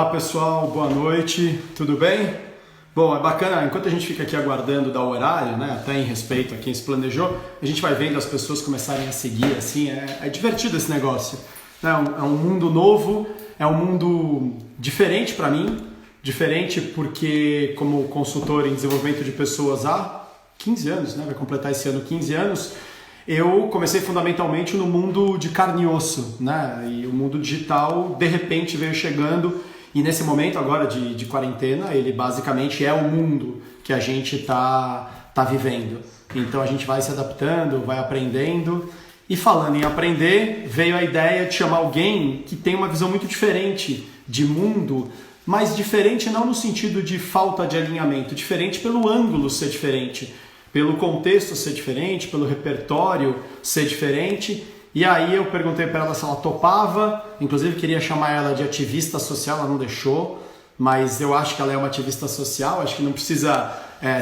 Olá pessoal, boa noite, tudo bem? Bom, é bacana, enquanto a gente fica aqui aguardando dar o horário, né, até em respeito a quem se planejou, a gente vai vendo as pessoas começarem a seguir, assim, é divertido esse negócio. É um mundo novo, é um mundo diferente para mim, diferente porque como consultor em desenvolvimento de pessoas há 15 anos, né, vai completar esse ano 15 anos, eu comecei fundamentalmente no mundo de carne e osso, né? E o mundo digital de repente veio chegando e nesse momento agora de quarentena ele basicamente é o mundo que a gente tá vivendo. Então a gente vai se adaptando, vai aprendendo e falando em aprender veio a ideia de chamar alguém que tem uma visão muito diferente de mundo, mas diferente não no sentido de falta de alinhamento, diferente pelo ângulo ser diferente. Pelo contexto ser diferente, pelo repertório ser diferente. E aí eu perguntei para ela se ela topava, inclusive queria chamar ela de ativista social, ela não deixou, mas eu acho que ela é uma ativista social, acho que não precisa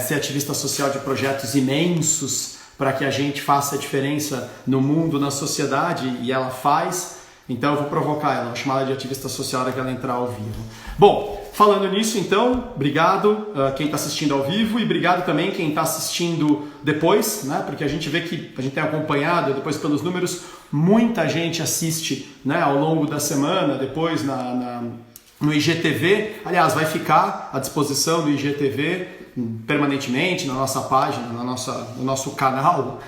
ser ativista social de projetos imensos para que a gente faça a diferença no mundo, na sociedade, e ela faz. Então eu vou provocar ela, vou chamar ela de ativista social na hora que ela entrar ao vivo. Bom, falando nisso então, obrigado quem está assistindo ao vivo e obrigado também quem está assistindo depois, né? Porque a gente vê que a gente tem acompanhado depois pelos números, muita gente assiste, né, ao longo da semana, depois no IGTV. Aliás, vai ficar à disposição do IGTV permanentemente na nossa página, no nosso canal.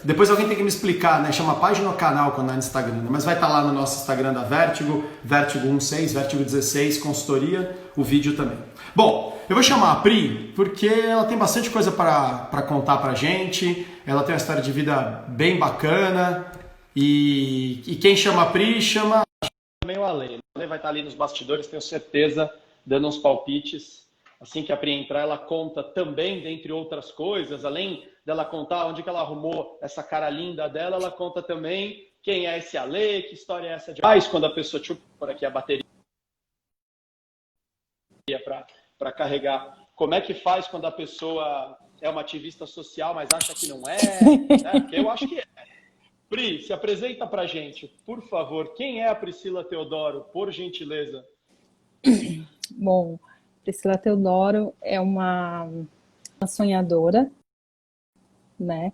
Depois alguém tem que me explicar, né? Chama página ou canal quando é no Instagram, né? Mas vai estar lá no nosso Instagram da Vertigo, Vertigo 16, Vertigo 16, consultoria, o vídeo também. Bom, eu vou chamar a Pri porque ela tem bastante coisa para contar pra gente, ela tem uma história de vida bem bacana e quem chama a Pri chama também o Ale. O Ale vai estar ali nos bastidores, tenho certeza, dando uns palpites. Assim que a Pri entrar, ela conta também, dentre outras coisas, além dela contar onde que ela arrumou essa cara linda dela, ela conta também quem é esse Ale, que história é essa de paz, quando a pessoa, deixa eu por aqui a bateria para carregar, como é que faz quando a pessoa é uma ativista social, mas acha que não é, né? Porque eu acho que é. Pri, se apresenta pra gente, por favor, quem é a Priscila Teodoro, por gentileza? Bom, Priscila Teodoro é uma sonhadora, né?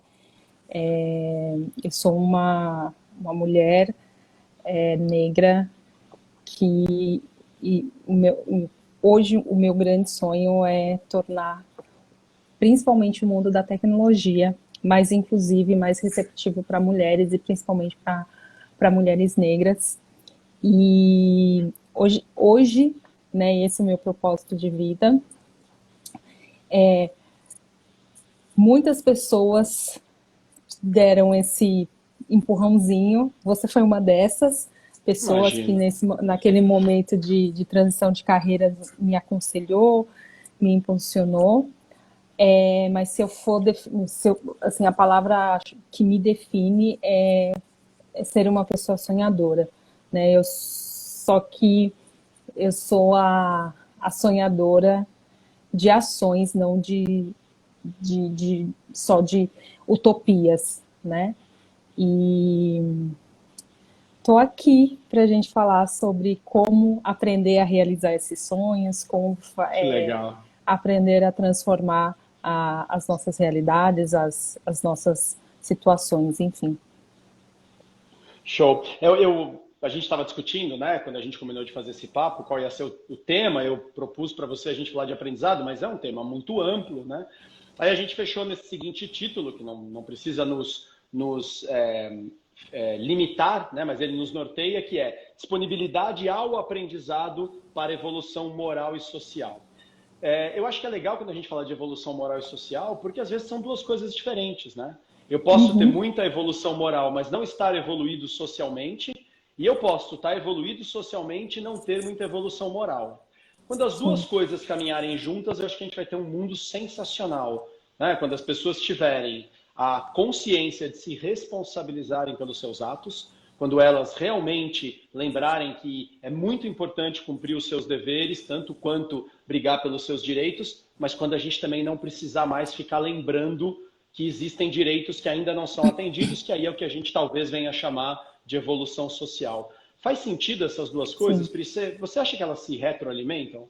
Eu sou uma mulher negra que hoje o meu grande sonho é tornar principalmente o mundo da tecnologia mais inclusivo e mais receptivo para mulheres e principalmente para mulheres negras. E hoje, né, esse é o meu propósito de vida. Muitas pessoas deram esse empurrãozinho, você foi uma dessas pessoas. Imagina. Que naquele momento de transição de carreira me aconselhou, me impulsionou. Mas se eu for assim, a palavra que me define é ser uma pessoa sonhadora, né? Só que eu sou a sonhadora de ações, não só de utopias, né? E tô aqui para a gente falar sobre como aprender a realizar esses sonhos, como aprender a transformar as nossas realidades, as nossas situações, enfim. Show. A gente estava discutindo, né, quando a gente combinou de fazer esse papo, qual ia ser o tema. Eu propus para você a gente falar de aprendizado, mas é um tema muito amplo, né? Aí a gente fechou nesse seguinte título, que não precisa nos limitar, né, mas ele nos norteia, que é disponibilidade ao aprendizado para evolução moral e social. Eu acho que é legal quando a gente fala de evolução moral e social, porque às vezes são duas coisas diferentes, né? Eu posso ter muita evolução moral, mas não estar evoluído socialmente, e eu posso estar evoluído socialmente e não ter muita evolução moral. Quando as duas coisas caminharem juntas, eu acho que a gente vai ter um mundo sensacional, né? Quando as pessoas tiverem a consciência de se responsabilizarem pelos seus atos, quando elas realmente lembrarem que é muito importante cumprir os seus deveres, tanto quanto brigar pelos seus direitos, mas quando a gente também não precisar mais ficar lembrando que existem direitos que ainda não são atendidos, que aí é o que a gente talvez venha chamar de evolução social. Faz sentido essas duas coisas, sim. Pri? Você acha que elas se retroalimentam?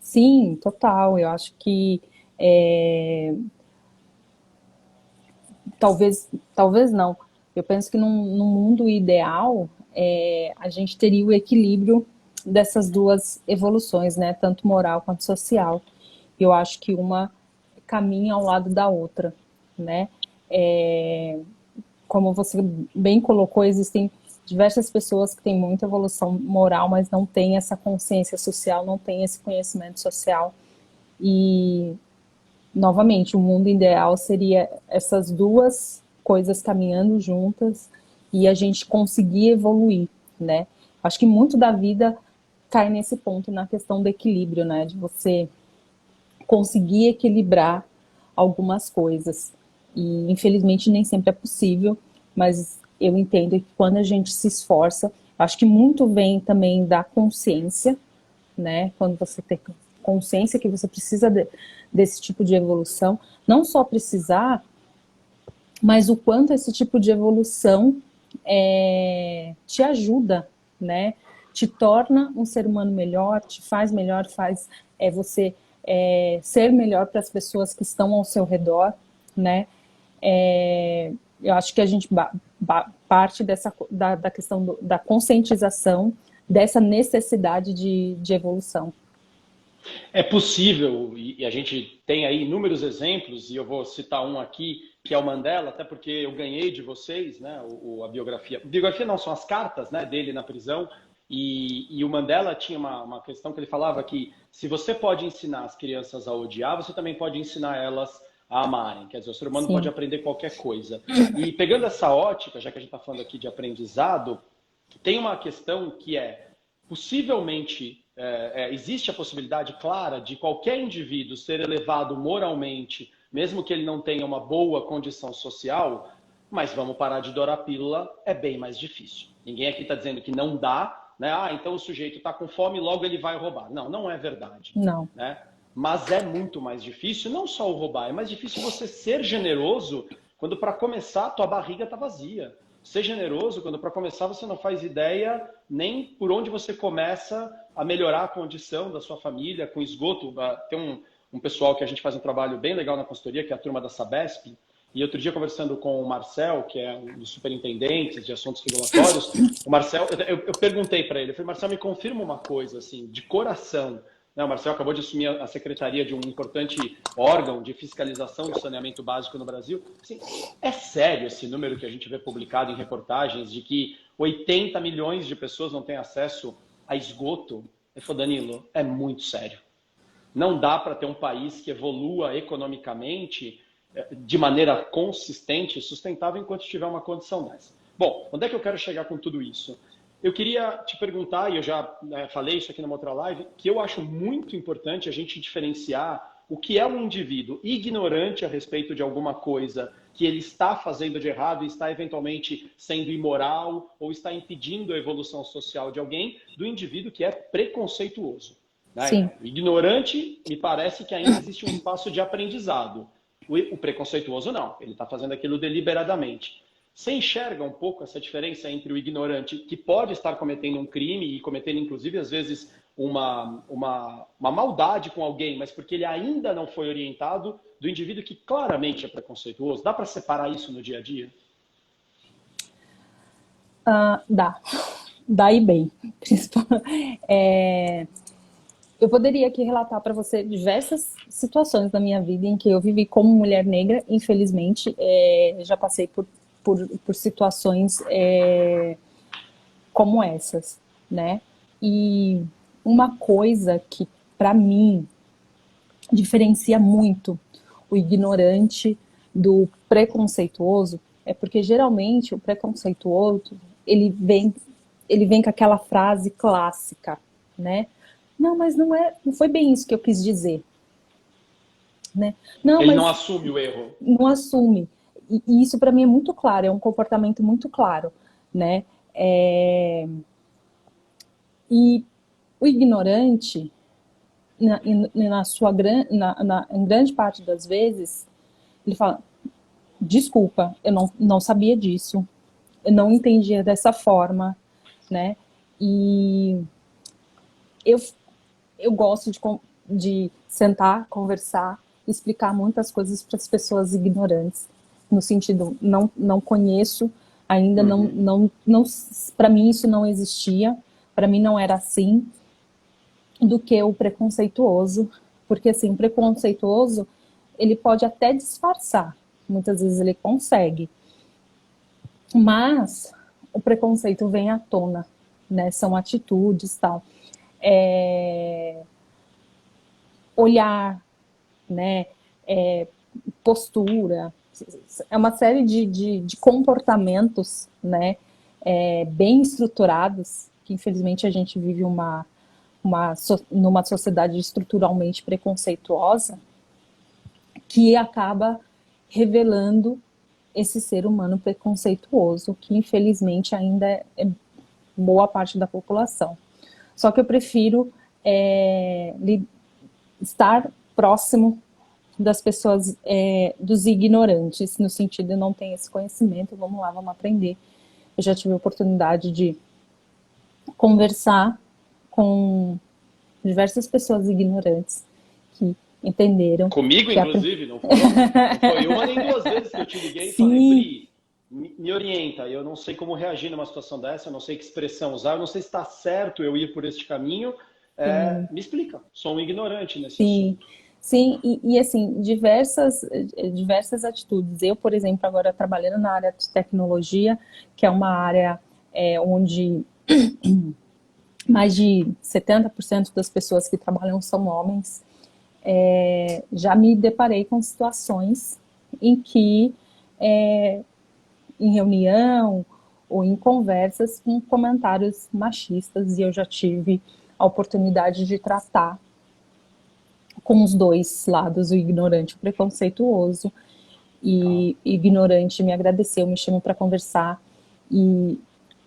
Sim, total. Eu acho que é, talvez não. Eu penso que num mundo ideal, a gente teria o equilíbrio dessas duas evoluções, né? Tanto moral quanto social. Eu acho que uma caminha ao lado da outra, né? É, como você bem colocou, existem diversas pessoas que têm muita evolução moral, mas não têm essa consciência social, não têm esse conhecimento social. E novamente, o mundo ideal seria essas duas coisas caminhando juntas e a gente conseguir evoluir, né? Acho que muito da vida cai nesse ponto, na questão do equilíbrio, né? De você conseguir equilibrar algumas coisas. E infelizmente nem sempre é possível, mas eu entendo que quando a gente se esforça, acho que muito vem também da consciência, né? Quando você tem consciência que você precisa desse tipo de evolução, não só precisar, mas o quanto esse tipo de evolução te ajuda, né? Te torna um ser humano melhor, te faz melhor, faz você ser melhor para as pessoas que estão ao seu redor, né? Eu acho que a gente parte da questão da conscientização dessa necessidade de evolução. É possível, e a gente tem aí inúmeros exemplos, e eu vou citar um aqui, que é o Mandela, até porque eu ganhei de vocês, né, a biografia. Biografia não, são as cartas, né, dele na prisão, e o Mandela tinha uma questão que ele falava que se você pode ensinar as crianças a odiar, você também pode ensinar elas a amarem. Quer dizer, o ser humano pode Sim, aprender qualquer coisa. E pegando essa ótica, já que a gente está falando aqui de aprendizado, tem uma questão que é, possivelmente, existe a possibilidade clara de qualquer indivíduo ser elevado moralmente, mesmo que ele não tenha uma boa condição social, mas vamos parar de dourar a pílula, é bem mais difícil. Ninguém aqui está dizendo que não dá, né? Ah, então o sujeito está com fome, logo ele vai roubar. Não, não é verdade, não, né? Mas é muito mais difícil, não só o roubar, é mais difícil você ser generoso quando, para começar, a tua barriga está vazia. Ser generoso quando, para começar, você não faz ideia nem por onde você começa a melhorar a condição da sua família com esgoto. Tem um pessoal que a gente faz um trabalho bem legal na consultoria, que é a turma da Sabesp, e outro dia, conversando com o Marcel, que é um dos superintendentes de assuntos regulatórios, o Marcel, eu perguntei para ele, eu falei, Marcel, me confirma uma coisa, assim, de coração. Né, o Marcel acabou de assumir a secretaria de um importante órgão de fiscalização do saneamento básico no Brasil. Assim, é sério esse número que a gente vê publicado em reportagens de que 80 milhões de pessoas não têm acesso a esgoto? Ele falou, Danilo, é muito sério. Não dá para ter um país que evolua economicamente de maneira consistente e sustentável enquanto tiver uma condição dessa. Bom, onde é que eu quero chegar com tudo isso? Eu queria te perguntar, e eu já falei isso aqui numa outra live, que eu acho muito importante a gente diferenciar o que é um indivíduo ignorante a respeito de alguma coisa que ele está fazendo de errado e está eventualmente sendo imoral ou está impedindo a evolução social de alguém, do indivíduo que é preconceituoso. Né? sim. O ignorante, me parece que ainda existe um espaço de aprendizado. O preconceituoso não, ele está fazendo aquilo deliberadamente. Você enxerga um pouco essa diferença entre o ignorante, que pode estar cometendo um crime e cometendo, inclusive, às vezes, uma maldade com alguém, mas porque ele ainda não foi orientado, do indivíduo que claramente é preconceituoso? Dá para separar isso no dia a dia? Dá. Dá e bem. Eu poderia aqui relatar para você diversas situações da minha vida em que eu vivi como mulher negra. Infelizmente, já passei por situações como essas, né? E uma coisa que, para mim, diferencia muito o ignorante do preconceituoso é porque, geralmente, o preconceituoso, ele vem com aquela frase clássica, né? Não, mas não foi bem isso que eu quis dizer, né? Não, Ele não mas assume o erro. não assume. E isso para mim é muito claro, é um comportamento muito claro, né? E o ignorante, em grande parte das vezes, ele fala: desculpa, eu não sabia disso, eu não entendia dessa forma, né? E eu, eu gosto de sentar, conversar, explicar muitas coisas para as pessoas ignorantes, no sentido, não conheço, ainda não para mim isso não existia, para mim não era assim, do que o preconceituoso, porque assim, o preconceituoso, ele pode até disfarçar, muitas vezes ele consegue, mas o preconceito vem à tona, né? São atitudes, tal, olhar, né? Postura, é uma série de comportamentos, né? Bem estruturados, que infelizmente a gente vive numa sociedade estruturalmente preconceituosa, que acaba revelando esse ser humano preconceituoso, que infelizmente ainda é boa parte da população. Só que eu prefiro estar próximo das pessoas, dos ignorantes, no sentido de não ter esse conhecimento, vamos lá, vamos aprender. Eu já tive a oportunidade de conversar com diversas pessoas ignorantes que entenderam. Comigo, que inclusive, não foi uma nem duas vezes que eu te liguei e falei, Sim, Pri, me orienta, eu não sei como reagir numa situação dessa, eu não sei que expressão usar, eu não sei se está certo eu ir por este caminho, sim, me explica, sou um ignorante nesse sim. assunto. Sim, e assim, diversas atitudes. Eu, por exemplo, agora trabalhando na área de tecnologia, que é uma área onde mais de 70% das pessoas que trabalham são homens, já me deparei com situações em que, em reunião ou em conversas, com comentários machistas, e eu já tive a oportunidade de tratar com os dois lados, o ignorante e o preconceituoso. E ignorante me agradeceu, me chamou para conversar. E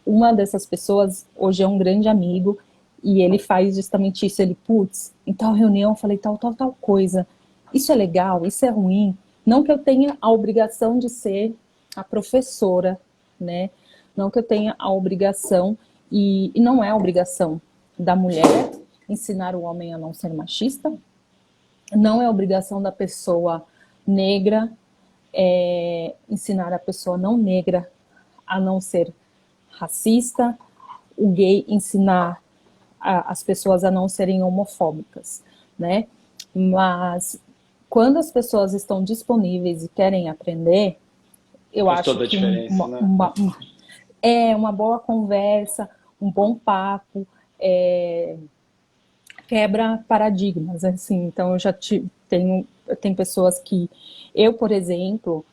uma dessas pessoas hoje é um grande amigo e ele faz justamente isso. Ele, putz, em tal reunião eu falei tal coisa. Isso é legal? Isso é ruim? Não que eu tenha a obrigação de ser a professora, né? Não que eu tenha a obrigação, e não é a obrigação da mulher ensinar o homem a não ser machista, não é obrigação da pessoa negra ensinar a pessoa não negra a não ser racista, o gay ensinar as pessoas a não serem homofóbicas, né? Mas quando as pessoas estão disponíveis e querem aprender, eu Faz acho toda a que diferença, né? uma boa conversa, um bom papo, quebra paradigmas, assim. Então, tenho pessoas que... Eu, por exemplo,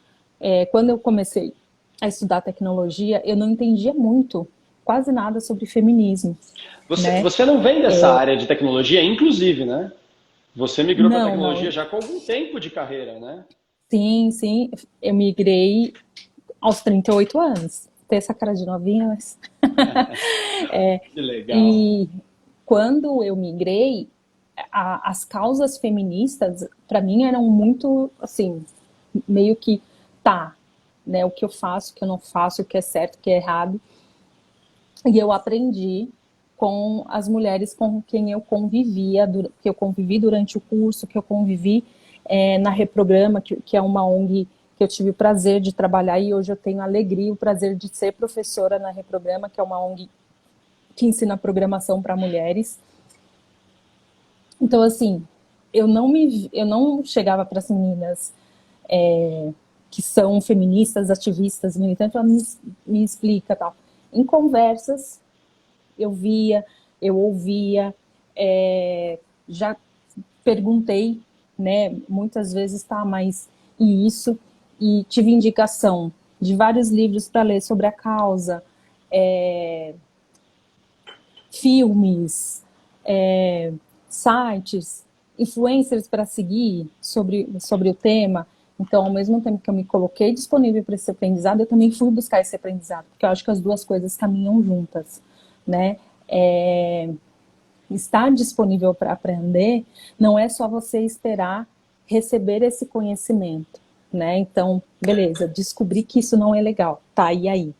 quando eu comecei a estudar tecnologia, eu não entendia muito, quase nada sobre feminismo, né? Você não vem dessa área de tecnologia, inclusive, né? Você migrou para tecnologia Não. já com algum tempo de carreira, né? Sim, eu migrei aos 38 anos. Tem essa cara de novinha, mas... Que legal. E quando eu migrei, as causas feministas, para mim, eram muito, assim, meio que, tá, né, o que eu faço, o que eu não faço, o que é certo, o que é errado. E eu aprendi com as mulheres com quem eu convivia, que eu convivi durante o curso, que eu convivi na Reprograma, que é uma ONG que eu tive o prazer de trabalhar, e hoje eu tenho a alegria e o prazer de ser professora na Reprograma, que é uma ONG que ensina programação para mulheres. Então, assim, eu não chegava para as meninas que são feministas, ativistas, militantes, ela me explica tal. Em conversas, eu via, eu ouvia, já perguntei, né, muitas vezes, tá, mas e isso? E tive indicação de vários livros para ler sobre a causa, filmes, sites, influencers para seguir sobre o tema. Então, ao mesmo tempo que eu me coloquei disponível para esse aprendizado, eu também fui buscar esse aprendizado, porque eu acho que as duas coisas caminham juntas, né? Estar disponível para aprender não é só você esperar receber esse conhecimento, né? Então, beleza, descobri que isso não é legal, tá, e aí?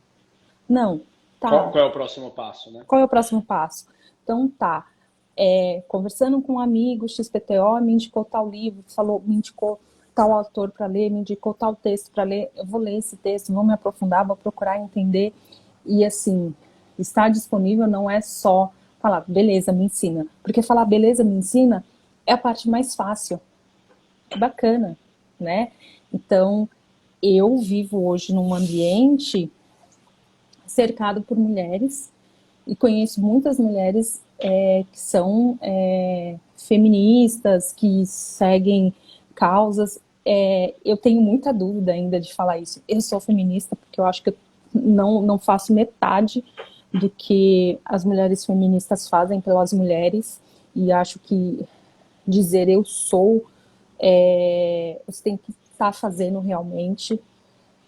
Não, Qual, tá. qual é o próximo passo, né? Qual é o próximo passo? Então, tá. Conversando com um amigo, XPTO, me indicou tal livro, falou, me indicou tal autor para ler, me indicou tal texto para ler. Eu vou ler esse texto, vou me aprofundar, vou procurar entender. E, assim, estar disponível não é só falar, beleza, me ensina. Porque falar, beleza, me ensina, é a parte mais fácil. É bacana, né? Então, eu vivo hoje num ambiente cercado por mulheres e conheço muitas mulheres que são feministas, que seguem causas. Eu tenho muita dúvida ainda de falar isso. Eu sou feminista porque eu acho que eu não faço metade do que as mulheres feministas fazem pelas mulheres, e acho que dizer eu sou, você tem que estar fazendo realmente,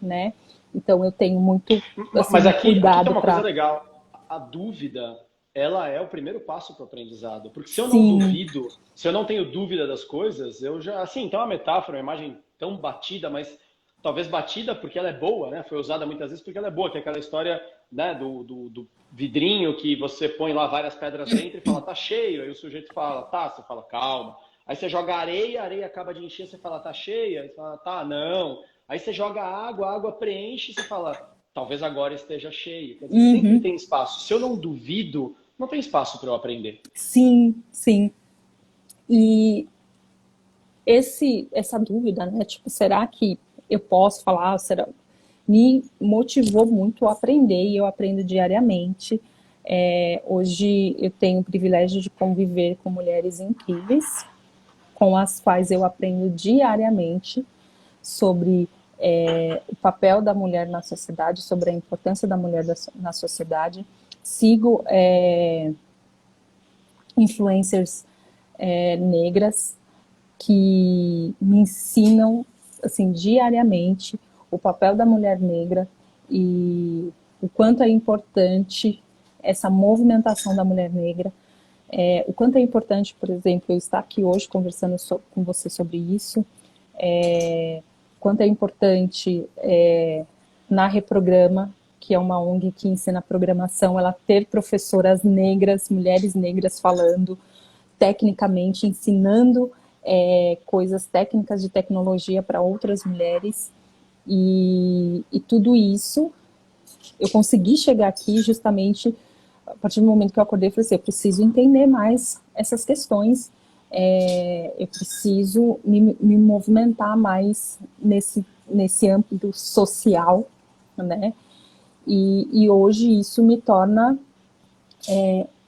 né? Então eu tenho muito Mas assim aqui tem cuidado uma coisa para legal. A dúvida, ela é o primeiro passo para o aprendizado. Porque se eu não sim. duvido, se eu não tenho dúvida das coisas, eu já. Assim, tem uma metáfora, uma imagem tão batida, mas talvez batida porque ela é boa, né? Foi usada muitas vezes porque ela é boa, que é aquela história, né, do vidrinho que você põe lá várias pedras dentro e fala, tá cheio. Aí o sujeito fala, tá, você fala, calma. Aí você joga areia, a areia acaba de encher, você fala, tá cheia. Aí você fala, tá, não. Aí você joga água, a água preenche e você fala, talvez agora esteja cheio. Quer dizer, sempre Uhum. tem espaço. Se eu não duvido, não tem espaço para eu aprender. Sim, sim. E essa dúvida, né? Tipo, será que eu posso falar? Será? Me motivou muito a aprender e eu aprendo diariamente. Hoje eu tenho o privilégio de conviver com mulheres incríveis, com as quais eu aprendo diariamente sobre o papel da mulher na sociedade, sobre a importância da mulher na sociedade. Sigo influencers negras que me ensinam assim diariamente o papel da mulher negra e o quanto é importante essa movimentação da mulher negra, o quanto é importante, por exemplo, eu estar aqui hoje conversando com você sobre isso, o quanto é importante na Reprograma, que é uma ONG que ensina programação, ela ter professoras negras, mulheres negras falando tecnicamente, ensinando coisas técnicas de tecnologia para outras mulheres. E tudo isso, eu consegui chegar aqui justamente a partir do momento que eu acordei. Eu falei assim, eu preciso entender mais essas questões, eu preciso me movimentar mais nesse âmbito social, né? E hoje isso me torna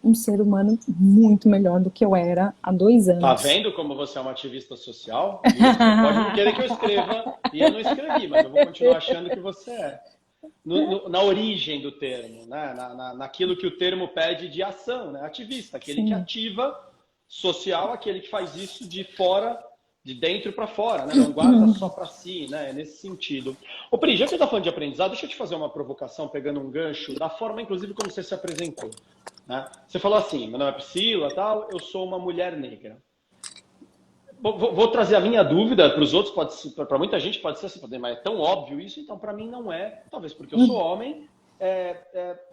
um ser humano muito melhor do que eu era há 2 Tá anos. vendo como você é uma ativista social? Viu? Você pode não querer que eu escreva, e eu não escrevi, mas eu vou continuar achando que você é. Na origem do termo, né? Naquilo que o termo pede de ação, né? Ativista, aquele que Sim. ativa, social, aquele que faz isso de fora, de dentro para fora, né? Não guarda só para si, né? É nesse sentido. Ô, Pri, já que você está falando de aprendizado, deixa eu te fazer uma provocação, pegando um gancho, da forma, inclusive, como você se apresentou. Né? Você falou assim, meu nome é Priscila, tal, eu sou uma mulher negra. Vou trazer a minha dúvida para os outros, para muita gente pode ser assim, mas é tão óbvio isso, então para mim não é, talvez porque eu sou homem,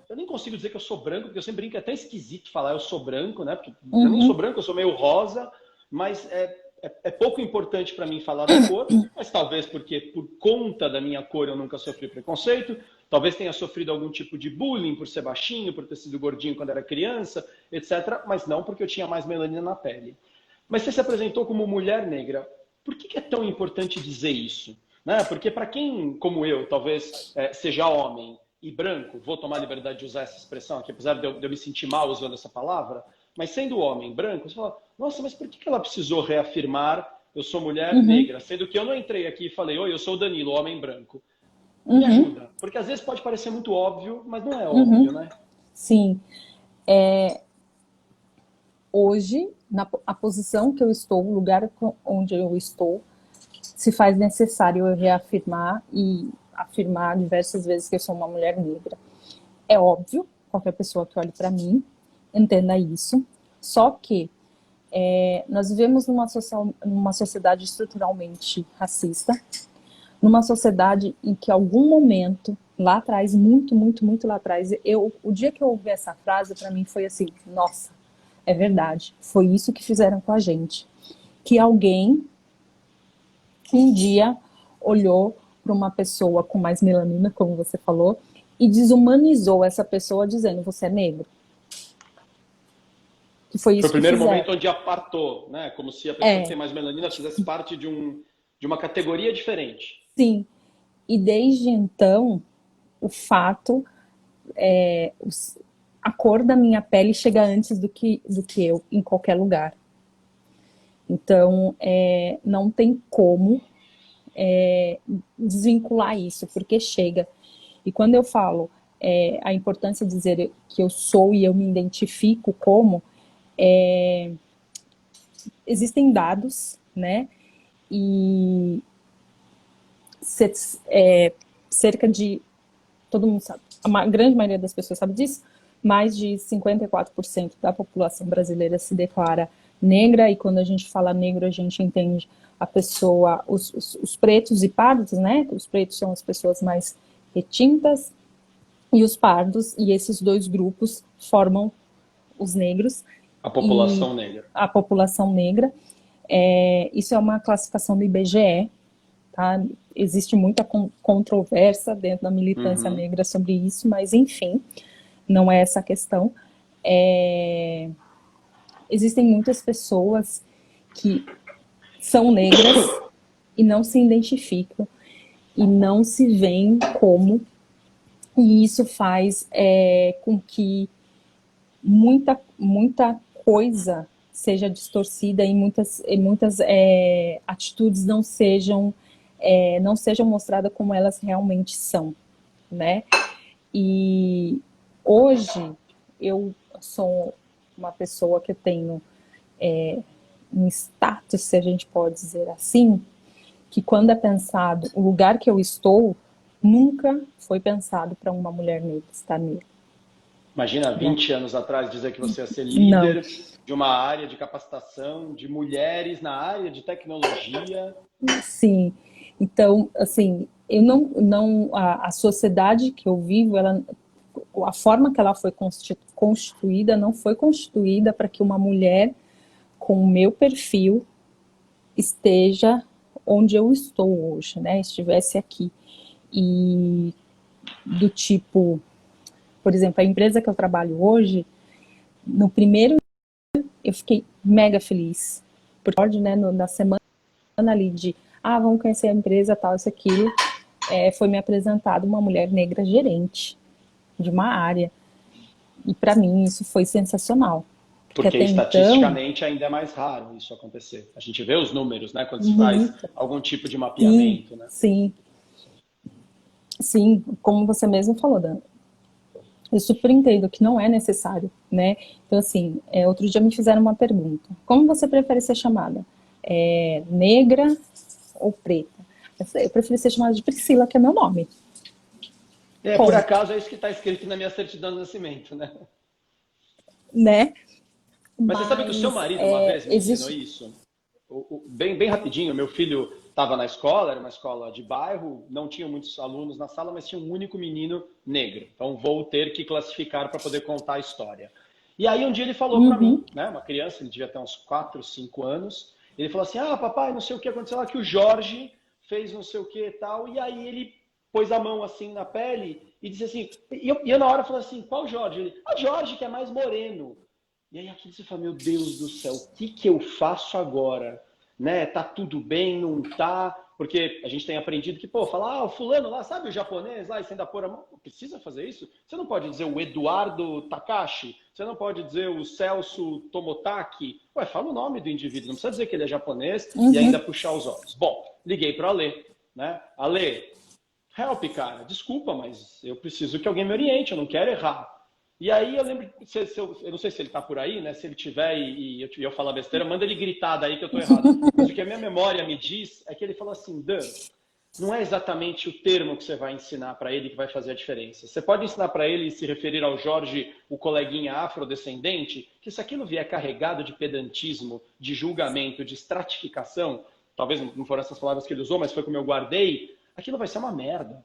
eu nem consigo dizer que eu sou branco, porque eu sempre brinco, é até esquisito falar eu sou branco, né? Porque eu nem sou Uhum. branco, eu sou meio rosa, mas é pouco importante para mim falar da cor, mas talvez porque por conta da minha cor eu nunca sofri preconceito, talvez tenha sofrido algum tipo de bullying por ser baixinho, por ter sido gordinho quando era criança, etc., mas não porque eu tinha mais melanina na pele. Mas você se apresentou como mulher negra. Por que é tão importante dizer isso? Né? Porque para quem, como eu, talvez seja homem e branco, vou tomar a liberdade de usar essa expressão aqui, apesar de eu me sentir mal usando essa palavra, mas sendo homem branco, você fala, nossa, mas por que ela precisou reafirmar eu sou mulher Uhum. negra? Sendo que eu não entrei aqui e falei, oi, eu sou o Danilo, homem branco. Me Uhum. ajuda, porque às vezes pode parecer muito óbvio, mas não é óbvio, Uhum. né? Sim. Hoje, a posição que eu estou, o lugar onde eu estou, se faz necessário eu reafirmar e afirmar diversas vezes que eu sou uma mulher negra. É óbvio, qualquer pessoa que olhe para mim entenda isso. Só que nós vivemos numa sociedade estruturalmente racista, numa sociedade em que, em algum momento, lá atrás, muito, muito, muito lá atrás. O dia que eu ouvi essa frase, para mim foi assim, nossa, é verdade. Foi isso que fizeram com a gente. Que alguém, um dia, olhou para uma pessoa com mais melanina, como você falou, e desumanizou essa pessoa dizendo, você é negro. Que foi isso Foi o primeiro que fizeram. momento onde apartou, né? Como se a pessoa que tem mais melanina fizesse parte de uma categoria diferente. Sim. E desde então, o fato a cor da minha pele chega antes do que eu, em qualquer lugar. Então, não tem como desvincular isso, porque chega. E quando eu falo a importância de dizer que eu sou e eu me identifico como, existem dados, né? E cerca de, todo mundo sabe, a grande maioria das pessoas sabe disso, mais de 54% da população brasileira se declara negra, e quando a gente fala negro, a gente entende a pessoa, os pretos e pardos, né? Os pretos são as pessoas mais retintas, e os pardos, e esses dois grupos formam os negros. A população negra. A população negra. Isso é uma classificação do IBGE, tá? Existe muita controvérsia dentro da militância negra sobre isso, mas enfim, não é essa a questão. Existem muitas pessoas que são negras e não se identificam e não se veem como, e isso faz com que muita coisa seja distorcida e muitas atitudes não sejam mostradas como elas realmente são, né? E hoje eu sou uma pessoa que tenho um status, se a gente pode dizer assim, que quando é pensado o lugar que eu estou, nunca foi pensado para uma mulher negra estar nele. Imagina, 20 anos atrás, dizer que você ia ser líder de uma área de capacitação de mulheres na área de tecnologia. Sim. Então, assim, eu não a sociedade que eu vivo, a forma que ela foi constituída não foi constituída para que uma mulher com o meu perfil esteja onde eu estou hoje, né? Estivesse aqui. E do tipo, por exemplo, a empresa que eu trabalho hoje, no primeiro dia, eu fiquei mega feliz. Porque, né, na semana ali de, vamos conhecer a empresa, tal, isso, aquilo, foi me apresentada uma mulher negra gerente de uma área. E para mim isso foi sensacional. Porque estatisticamente ainda é mais raro isso acontecer. A gente vê os números, né, quando se faz algum tipo de mapeamento, né? Sim. Sim, como você mesmo falou, Dan. Eu super entendo que não é necessário, né? Então, assim, outro dia me fizeram uma pergunta. Como você prefere ser chamada? Negra ou preta? Eu prefiro ser chamada de Priscila, que é meu nome. Por acaso é isso que está escrito na minha certidão de nascimento, né? Né? Mas você sabe que o seu marido uma vez me ensinou isso? Bem rapidinho, meu filho estava na escola, era uma escola de bairro, não tinha muitos alunos na sala, mas tinha um único menino negro. Então vou ter que classificar para poder contar a história. E aí um dia ele falou para mim, né, uma criança, ele devia ter uns 4, 5 anos, ele falou assim, papai, não sei o que aconteceu lá, que o Jorge fez não sei o que e tal, e aí ele pôs a mão assim na pele e disse assim, e eu na hora falei assim, qual Jorge? Ele, Jorge, que é mais moreno. E aí aqui você fala, meu Deus do céu, o que eu faço agora? Né? Tá tudo bem, não tá? Porque a gente tem aprendido que, falar, o fulano lá, sabe o japonês lá, e você ainda pôr a mão, precisa fazer isso? Você não pode dizer o Eduardo Takashi, você não pode dizer o Celso Tomotaki, fala o nome do indivíduo, não precisa dizer que ele é japonês e ainda puxar os olhos. Bom, liguei para o Alê, né? Alê, help, cara, desculpa, mas eu preciso que alguém me oriente, eu não quero errar. E aí eu lembro, eu não sei se ele tá por aí, né? Se ele tiver e eu falar besteira, manda ele gritar daí que eu tô errado. Mas o que a minha memória me diz é que ele falou assim, Dan, não é exatamente o termo que você vai ensinar para ele que vai fazer a diferença. Você pode ensinar para ele se referir ao Jorge, o coleguinha afrodescendente, que se aquilo vier carregado de pedantismo, de julgamento, de estratificação, talvez não foram essas palavras que ele usou, mas foi como eu guardei, aquilo vai ser uma merda.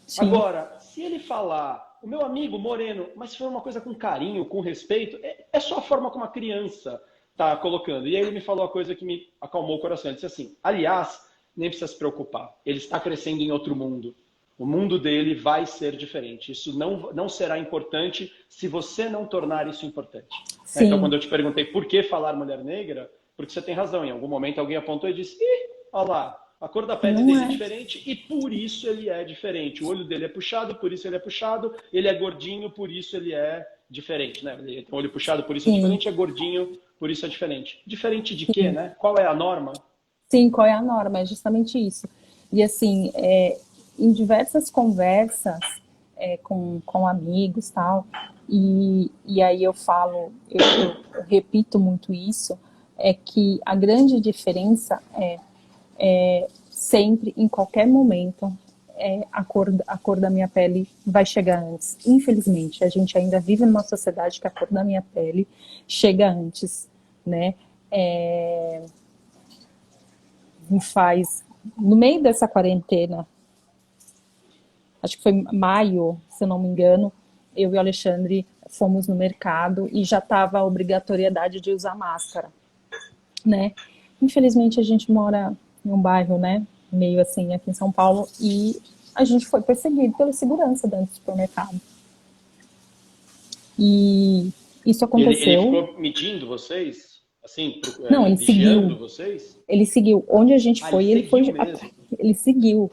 Sim. Agora, se ele falar, o meu amigo moreno, mas se for uma coisa com carinho, com respeito, é só a forma como a criança está colocando. E aí ele me falou a coisa que me acalmou o coração. Ele disse assim: aliás, nem precisa se preocupar, ele está crescendo em outro mundo. O mundo dele vai ser diferente. Isso não será importante se você não tornar isso importante. Então, Sim. quando eu te perguntei por que falar mulher negra, porque você tem razão. Em algum momento alguém apontou e disse: ih, olha lá, a cor da pele Não dele é é. diferente e por isso ele é diferente. O olho dele é puxado, por isso ele é puxado. Ele é gordinho, por isso ele é diferente, né? Ele tem o olho puxado, por isso é Sim, diferente. É gordinho, por isso é diferente. Diferente de quê, sim. né? Qual é a norma? Sim, qual é a norma? É justamente isso. E assim, em diversas conversas com amigos tal, e aí eu falo, eu repito muito isso, é que a grande diferença sempre, em qualquer momento, a cor da minha pele vai chegar antes. Infelizmente, a gente ainda vive numa sociedade que a cor da minha pele chega antes, né? É, me faz, no meio dessa quarentena, acho que foi maio, se eu não me engano, eu e o Alexandre fomos no mercado e já estava a obrigatoriedade de usar máscara, né? Infelizmente a gente mora em um bairro, né, meio assim aqui em São Paulo e a gente foi perseguido pela segurança dentro do supermercado. E isso Ele aconteceu. ficou medindo vocês? Assim, Não, ele vigiando seguiu. vocês? Ele seguiu. Onde a gente Ah, ele foi, ele foi. seguiu mesmo. Ele seguiu.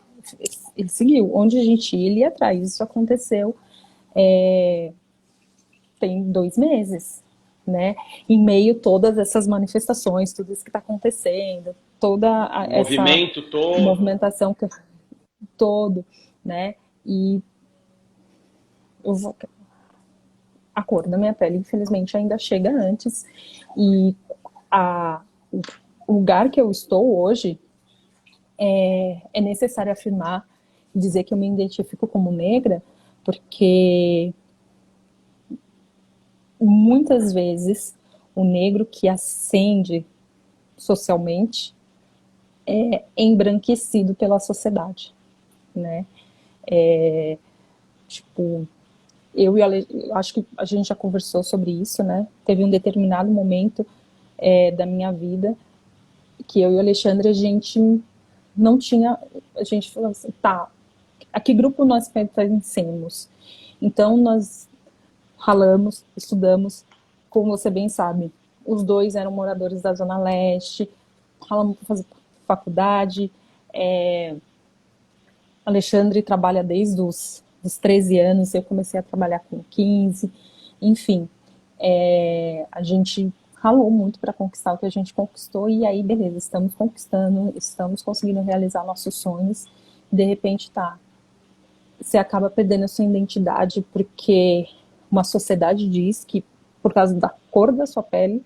Ele seguiu. Onde a gente ia, ele ia atrás. Isso aconteceu tem 2 meses, né? Em meio a todas essas manifestações, tudo isso que está acontecendo, toda O essa movimento todo. movimentação que todo, né? E eu vou, a cor da minha pele, infelizmente, ainda chega antes. E a, o lugar que eu estou hoje é necessário afirmar, dizer que eu me identifico como negra, porque muitas vezes o negro que ascende socialmente é embranquecido pela sociedade, né? Tipo, eu acho que a gente já conversou sobre isso, né? Teve um determinado momento da minha vida que eu e o Alexandre, a gente não tinha, a gente falou assim, tá, a que grupo nós pertencemos? Então nós ralamos, estudamos, como você bem sabe, os dois eram moradores da Zona Leste, ralamos para fazer faculdade, Alexandre trabalha desde os 13 anos, eu comecei a trabalhar com 15, enfim, a gente ralou muito para conquistar o que a gente conquistou e aí, beleza, estamos conquistando, estamos conseguindo realizar nossos sonhos, de repente tá, você acaba perdendo a sua identidade porque uma sociedade diz que por causa da cor da sua pele,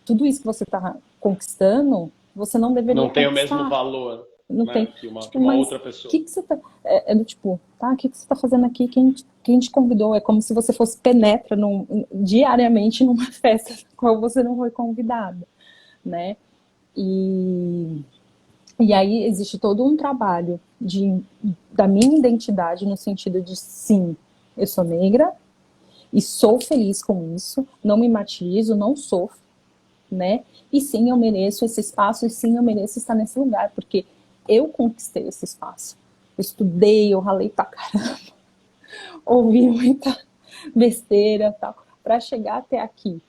tudo isso que você está conquistando, você não deveria Não tem o mesmo conquistar. valor, Não né, tem. que Tipo, uma mas outra o pessoa. que você tá. É do tipo, tá? O que você tá fazendo aqui? Quem te convidou? É como se você fosse penetra diariamente numa festa na qual você não foi convidada, né? E, e aí existe todo um trabalho da minha identidade no sentido de sim, eu sou negra e sou feliz com isso, não me martirizo, não sofro, né? E sim, eu mereço esse espaço, e sim, eu mereço estar nesse lugar, porque eu conquistei esse espaço. Eu estudei, eu ralei pra caramba, ouvi muita besteira tal, para chegar até aqui,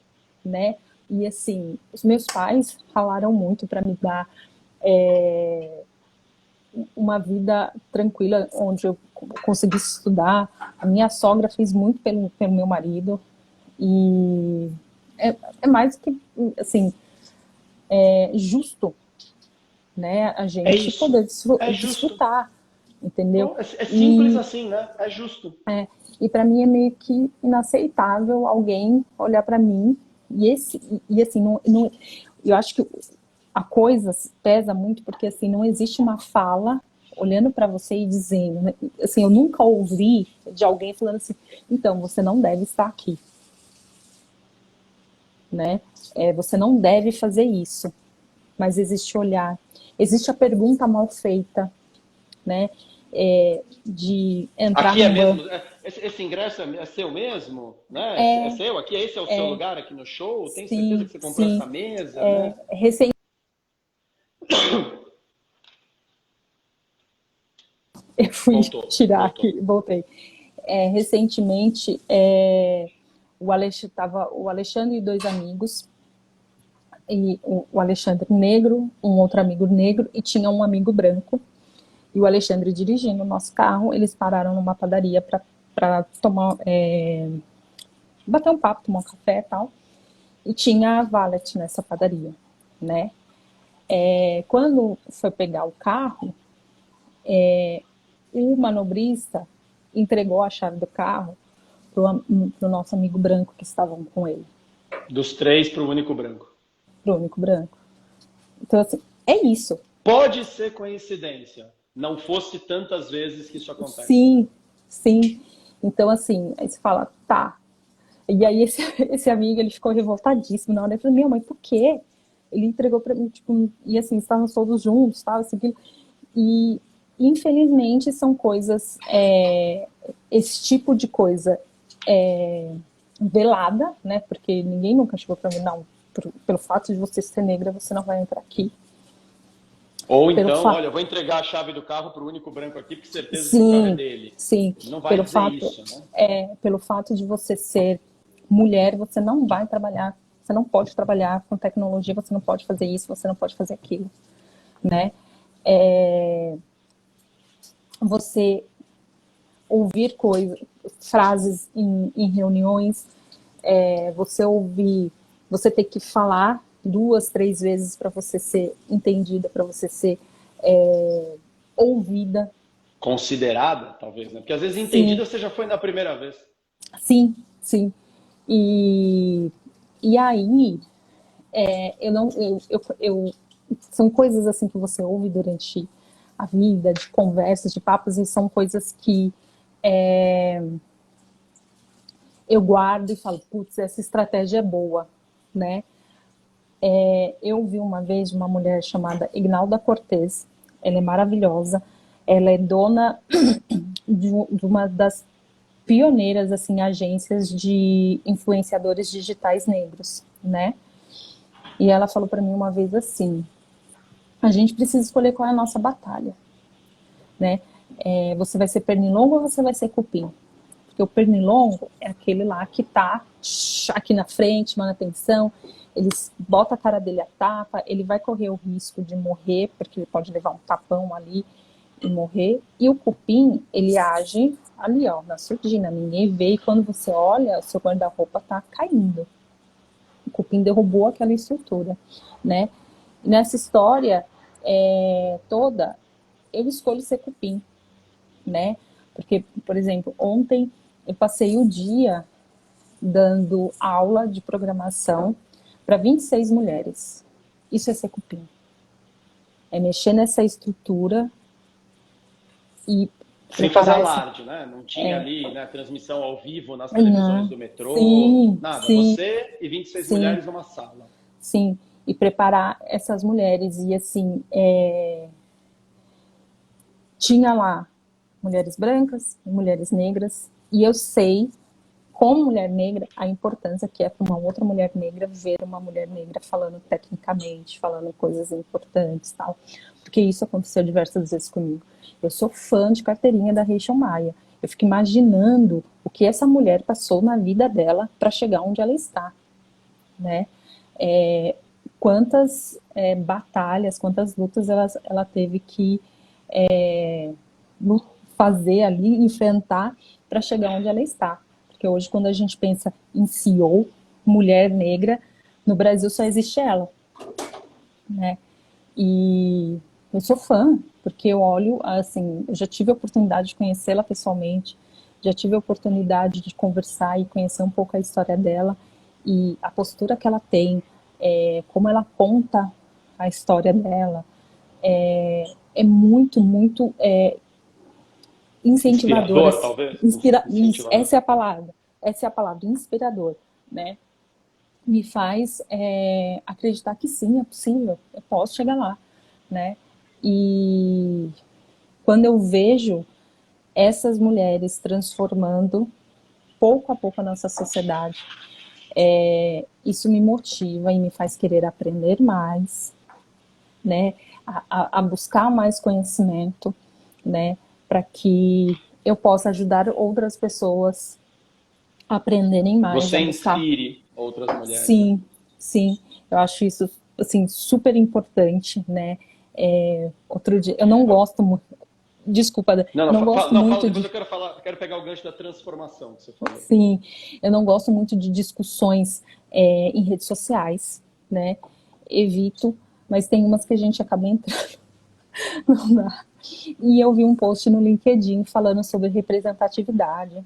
né? E assim, os meus pais ralaram muito para me dar uma vida tranquila, onde eu conseguisse estudar. A minha sogra fez muito pelo meu marido, e é mais que, assim, justo, né, a É gente isso. poder É justo. desfrutar, entendeu? É simples E, assim, né? É justo. e para mim é meio que inaceitável alguém olhar para mim e assim, eu acho que a coisa pesa muito porque assim, não existe uma fala olhando para você e dizendo, né? Assim, eu nunca ouvi de alguém falando assim, então, você não deve estar aqui, né? Você não deve fazer isso, mas existe olhar, existe a pergunta mal feita, né? de entrar Aqui é no mesmo? banco. Esse ingresso é seu mesmo? Né? É seu? Aqui, esse é o seu lugar aqui no show? Tenho certeza Sim, que você comprou sim. essa mesa, né? Eu fui Voltou, tirar voltou. aqui, voltei. Recentemente, o Alexandre e dois amigos, e o Alexandre negro, um outro amigo negro, e tinha um amigo branco. E o Alexandre dirigindo o nosso carro, eles pararam numa padaria para tomar, bater um papo, tomar um café e tal. E tinha a valet nessa padaria, né? Quando foi pegar o carro, o manobrista entregou a chave do carro pro nosso amigo branco que estavam com ele, Dos três para o único branco. pro único branco. Então, assim, é isso. Pode ser coincidência. Não fosse tantas vezes que isso acontece. Sim, sim. Então, assim, aí você fala, tá. E aí esse amigo, ele ficou revoltadíssimo na hora. Ele falou, minha mãe, por quê? Ele entregou pra mim, tipo, e assim, estávamos todos juntos, tal, assim, aquilo. E, infelizmente, são coisas, esse tipo de coisa velada, né? Porque ninguém nunca chegou para mim, não, pelo fato de você ser negra, você não vai entrar aqui. Ou Pelo então, fato, olha, eu vou entregar a chave do carro para o único branco aqui, porque certeza que o carro é sim, dele. sim, Não vai dizer isso, né? pelo fato de você ser mulher, você não vai trabalhar, você não pode trabalhar com tecnologia, você não pode fazer isso, você não pode fazer aquilo, né? Você ouvir coisas, frases em reuniões, você ouvir, você ter que falar duas, três vezes para você ser entendida, para você ser ouvida. Considerada, talvez, né? Porque às vezes Sim, entendida você já foi na primeira vez. sim, sim. E, e aí, eu não, são coisas assim que você ouve durante a vida, de conversas, de papos, e são coisas que eu guardo e falo, putz, essa estratégia é boa, né? Eu vi uma vez uma mulher chamada Ignalda Cortez, ela é maravilhosa, ela é dona de uma das pioneiras, assim, agências de influenciadores digitais negros, né? E ela falou para mim uma vez assim, a gente precisa escolher qual é a nossa batalha, né? Você vai ser pernilongo ou você vai ser cupim? Porque o pernilongo é aquele lá que tá aqui na frente, manda atenção, ele bota a cara dele a tapa, ele vai correr o risco de morrer, porque ele pode levar um tapão ali e morrer. E o cupim, ele age ali, ó, na surdina, ninguém vê, e quando você olha, o seu guarda-roupa tá caindo. O cupim derrubou aquela estrutura, né? E nessa história toda, eu escolho ser cupim, né? Porque, por exemplo, ontem eu passei o dia dando aula de programação para 26 mulheres. Isso é ser cupim. É mexer nessa estrutura e Sem fazer preparar essa. alarde, né? Não tinha ali, né, transmissão ao vivo nas televisões Não. do metrô, Sim, nada. sim, Você e 26 sim, mulheres numa sala. sim. E preparar essas mulheres. E assim, tinha lá mulheres brancas, mulheres negras, e eu sei, como mulher negra, a importância que é para uma outra mulher negra ver uma mulher negra falando tecnicamente, falando coisas importantes, tal. Porque isso aconteceu diversas vezes comigo. Eu sou fã de carteirinha da Rachel Maia. Eu fico imaginando o que essa mulher passou na vida dela para chegar onde ela está, né? Quantas batalhas, quantas lutas ela teve que fazer ali, enfrentar para chegar onde ela está. Porque hoje, quando a gente pensa em CEO, mulher negra, no Brasil só existe ela, né? E eu sou fã, porque eu olho, assim, eu já tive a oportunidade de conhecê-la pessoalmente, já tive a oportunidade de conversar e conhecer um pouco a história dela e a postura que ela tem, como ela conta a história dela, é muito, muito incentivadora. Inspirador, talvez? Incentivador. Essa é a palavra, inspirador, né? Me faz acreditar que sim, é possível, eu posso chegar lá, né? E quando eu vejo essas mulheres transformando pouco a pouco a nossa sociedade, isso me motiva e me faz querer aprender mais, né, a buscar mais conhecimento, né, para que eu possa ajudar outras pessoas a aprenderem mais, Você a buscar. inspire outras mulheres. Sim, sim, eu acho isso assim super importante, né? Outro dia, eu não gosto muito, desculpa, não gosto muito depois de, quero pegar o gancho da transformação que você falou. sim, eu não gosto muito de discussões em redes sociais, né? Evito, mas tem umas que a gente acaba entrando, não dá. E eu vi um post no LinkedIn falando sobre representatividade.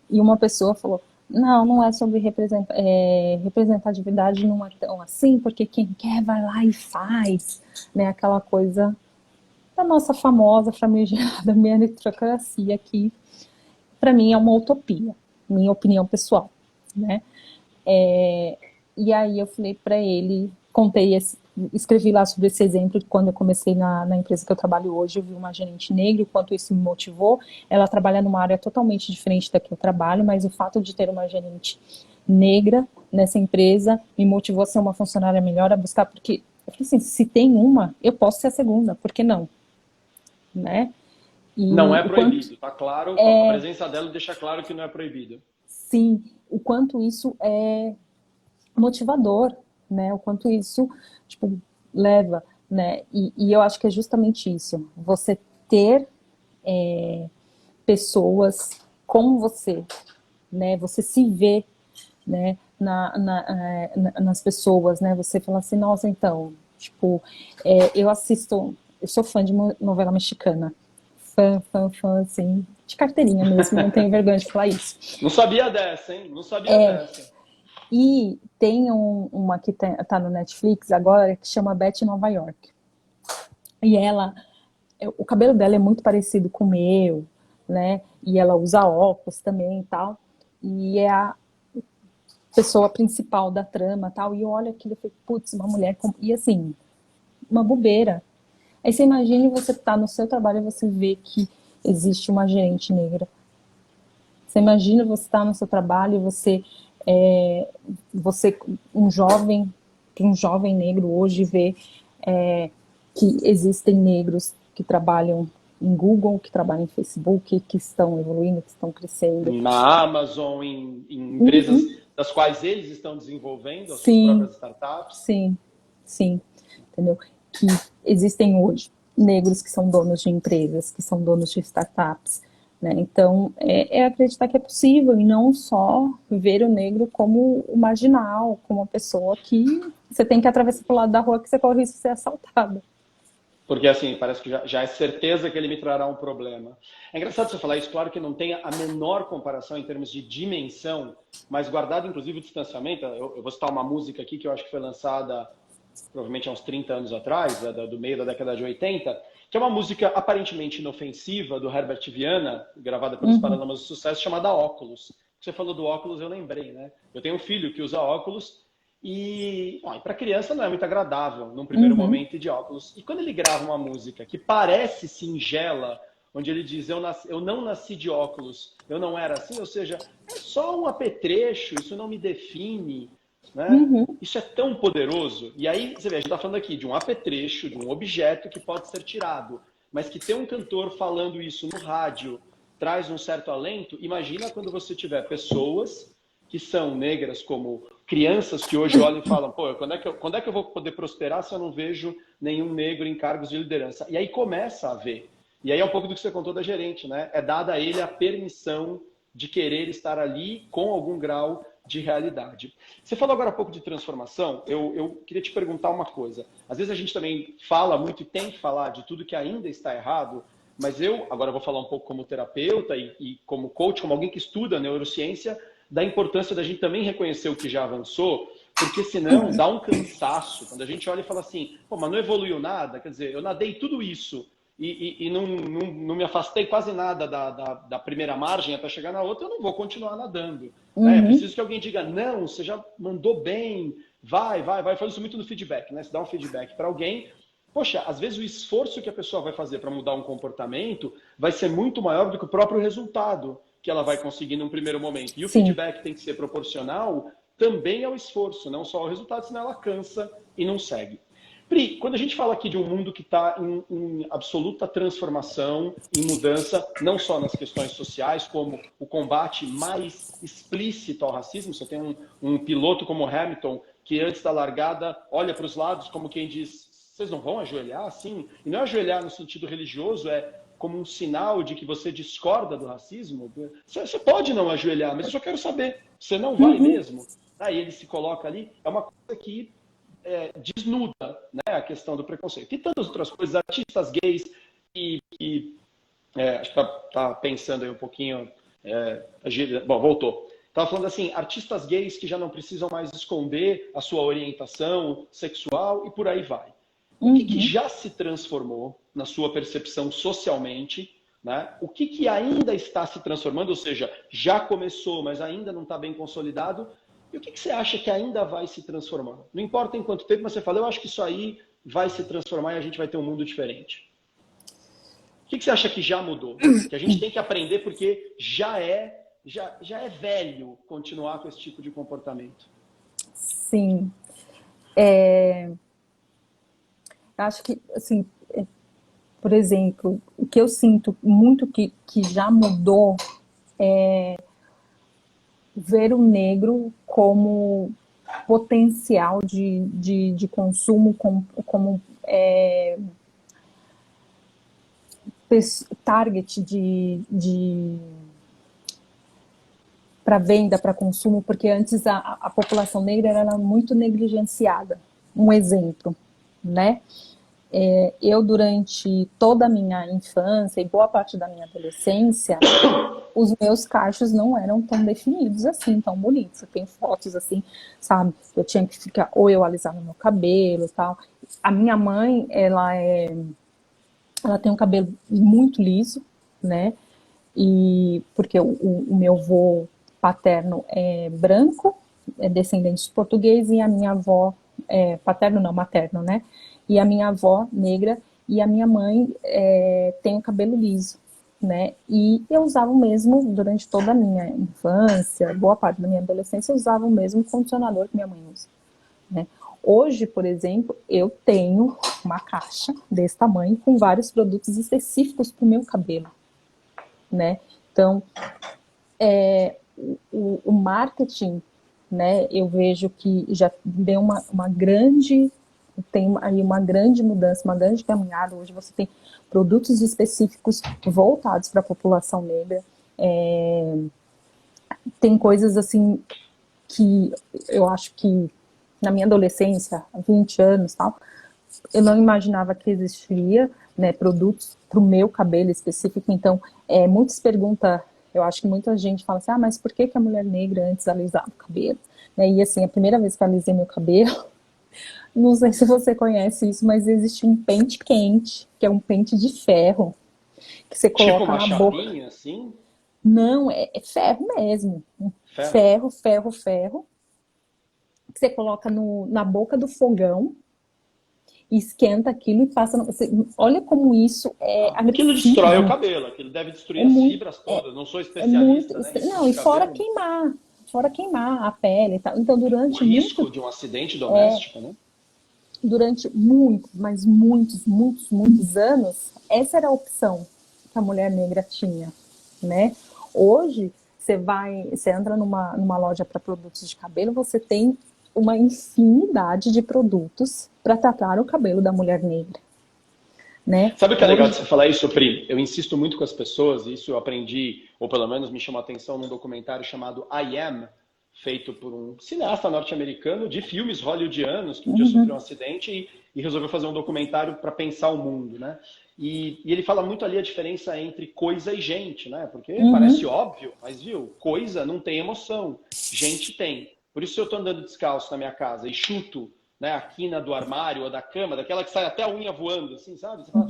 E uma pessoa falou, não é sobre representatividade, não é tão assim, porque quem quer vai lá e faz, né? Aquela coisa da nossa famosa, famigerada meritocracia, que para mim é uma utopia, minha opinião pessoal, né? E aí eu falei para ele, escrevi lá sobre esse exemplo, que quando eu comecei na empresa que eu trabalho hoje, eu vi uma gerente negra, o quanto isso me motivou. Ela trabalha numa área totalmente diferente da que eu trabalho, mas o fato de ter uma gerente negra nessa empresa me motivou a ser uma funcionária melhor, a buscar, porque eu falei assim, se tem uma, eu posso ser a segunda, por que não? Né? E não é proibido, tá claro, a presença dela deixa claro que não é proibido. Sim, o quanto isso é motivador, né? O quanto isso, tipo, leva, né? E eu acho que é justamente isso. Você ter pessoas como você, né? Você se vê, né? Nas pessoas, né? Você fala assim, nossa, então, tipo, eu sou fã de novela mexicana. Fã, assim, de carteirinha mesmo, não tenho vergonha de falar isso. Não sabia dessa, hein? Não sabia dessa. E tem uma que tá no Netflix agora, que chama Betty Nova York. E o cabelo dela é muito parecido com o meu, né? E ela usa óculos também e tal. E é a pessoa principal da trama e tal. E eu olho aquilo e falei, putz, uma mulher com... E assim, uma bobeira. Aí você imagina você tá no seu trabalho e você vê que existe uma gerente negra. Você imagina você estar no seu trabalho e um jovem negro hoje vê que existem negros que trabalham em Google, que trabalham em Facebook, que estão evoluindo, que estão crescendo. Na Amazon, em empresas das quais eles estão desenvolvendo as suas próprias startups. Sim, entendeu? Que existem hoje negros que são donos de empresas, que são donos de startups, né? Então, é acreditar que é possível e não só ver o negro como o marginal, como uma pessoa que você tem que atravessar para o lado da rua que você corre risco de ser assaltado. Porque, assim, parece que já é certeza que ele me trará um problema. É engraçado você falar isso, claro que não tem a menor comparação em termos de dimensão, mas guardado, inclusive, o distanciamento, eu vou citar uma música aqui que eu acho que foi lançada provavelmente há uns 30 anos atrás, do meio da década de 80, que é uma música aparentemente inofensiva do Herbert Viana, gravada pelos Paralamas do Sucesso, chamada Óculos. Você falou do óculos, eu lembrei, né? Eu tenho um filho que usa óculos e para criança não é muito agradável num primeiro momento ir de óculos. E quando ele grava uma música que parece singela, onde ele diz, eu não nasci de óculos, eu não era assim, ou seja, é só um apetrecho, isso não me define, né? Isso é tão poderoso. E aí, você vê, a gente está falando aqui de um apetrecho, de um objeto que pode ser tirado, mas que ter um cantor falando isso no rádio traz um certo alento. Imagina quando você tiver pessoas que são negras, como crianças que hoje olham e falam, pô, quando é que eu vou poder prosperar se eu não vejo nenhum negro em cargos de liderança? E aí começa a ver. E aí é um pouco do que você contou da gerente, né? É dada a ele a permissão de querer estar ali com algum grau de realidade. Você falou agora há pouco de transformação, eu queria te perguntar uma coisa. Às vezes a gente também fala muito e tem que falar de tudo que ainda está errado, mas agora eu vou falar um pouco como terapeuta e como coach, como alguém que estuda neurociência, da importância da gente também reconhecer o que já avançou, porque senão dá um cansaço. Quando a gente olha e fala assim, pô, mas não evoluiu nada, quer dizer, eu nadei tudo isso e não me afastei quase nada da primeira margem até chegar na outra, eu não vou continuar nadando. É preciso que alguém diga, não, você já mandou bem, vai. Eu falo isso muito no feedback, né? Você dá um feedback para alguém poxa, às vezes o esforço que a pessoa vai fazer para mudar um comportamento vai ser muito maior do que o próprio resultado que ela vai conseguir num primeiro momento. E o Sim. feedback tem que ser proporcional também ao esforço, não só ao resultado, senão ela cansa e não segue. Pri, quando a gente fala aqui de um mundo que está em absoluta transformação, em mudança, não só nas questões sociais, como o combate mais explícito ao racismo, você tem um piloto como Hamilton, que antes da largada olha para os lados como quem diz, vocês não vão ajoelhar assim? E não é ajoelhar no sentido religioso, é como um sinal de que você discorda do racismo. Você pode não ajoelhar, mas eu só quero saber, você não vai mesmo? Aí ele se coloca ali, é uma coisa que desnuda, né, a questão do preconceito. E tantas outras coisas, artistas gays acho que tá pensando aí um pouquinho, bom, voltou. Estava falando assim, artistas gays que já não precisam mais esconder a sua orientação sexual e por aí vai. O que já se transformou na sua percepção socialmente, né? O que ainda está se transformando, ou seja, já começou, mas ainda não está bem consolidado. E o que você acha que ainda vai se transformar? Não importa em quanto tempo, mas você fala, eu acho que isso aí vai se transformar e a gente vai ter um mundo diferente. O que você acha que já mudou? Que a gente tem que aprender porque já é velho continuar com esse tipo de comportamento. Sim. Acho que, assim, por exemplo, o que eu sinto muito que já mudou é ver o negro como potencial de consumo, como target para venda, para consumo, porque antes a população negra era muito negligenciada. Um exemplo, né? Eu, durante toda a minha infância e boa parte da minha adolescência, os meus cachos não eram tão definidos assim, tão bonitos. Eu tenho fotos assim, sabe? Eu tinha que ficar, ou eu alisava meu cabelo e tal. A minha mãe, ela tem um cabelo muito liso, né? E porque o meu avô paterno é branco, é descendente de português, e a minha avó, paterno não, materno, né? E a minha avó negra, e a minha mãe tem o cabelo liso, né? E eu usava o mesmo durante toda a minha infância, boa parte da minha adolescência, eu usava o mesmo condicionador que minha mãe usa, né? Hoje, por exemplo, eu tenho uma caixa desse tamanho com vários produtos específicos para o meu cabelo, né? Então, o marketing, né, eu vejo que já deu uma grande... Tem aí uma grande mudança, uma grande caminhada. Hoje você tem produtos específicos voltados para a população negra. Tem coisas assim que eu acho que na minha adolescência, há 20 anos, tal, eu não imaginava que existiria, né, produtos para o meu cabelo específico. Então, muitas perguntas, eu acho que muita gente fala assim, mas por que a mulher negra antes alisava o cabelo? E assim, a primeira vez que eu alisei meu cabelo, não sei se você conhece isso, mas existe um pente quente, que é um pente de ferro, que você coloca tipo uma na boca. chavinha, assim? Não, é ferro mesmo. Ferro, que você coloca na boca do fogão, esquenta aquilo e passa... Olha como isso é agressivo. Aquilo destrói o cabelo, aquilo deve destruir as fibras todas. Não sou especialista, né? Não, e fora queimar a pele e tal. Então, durante o risco de um acidente doméstico, né? Durante muitos anos, essa era a opção que a mulher negra tinha, né? Hoje, você entra numa loja para produtos de cabelo, você tem uma infinidade de produtos para tratar o cabelo da mulher negra, né? Sabe o que é legal de você falar isso, Pri? Eu insisto muito com as pessoas, isso eu aprendi, ou pelo menos me chamou a atenção num documentário chamado I Am, feito por um cineasta norte-americano de filmes hollywoodianos, que um dia sofreu um acidente e resolveu fazer um documentário para pensar o mundo, né? E ele fala muito ali a diferença entre coisa e gente, né? Porque parece óbvio, mas viu, coisa não tem emoção, gente tem. Por isso eu estou andando descalço na minha casa e chuto, né, a quina do armário ou da cama, daquela que sai até a unha voando, assim, sabe? Você fala,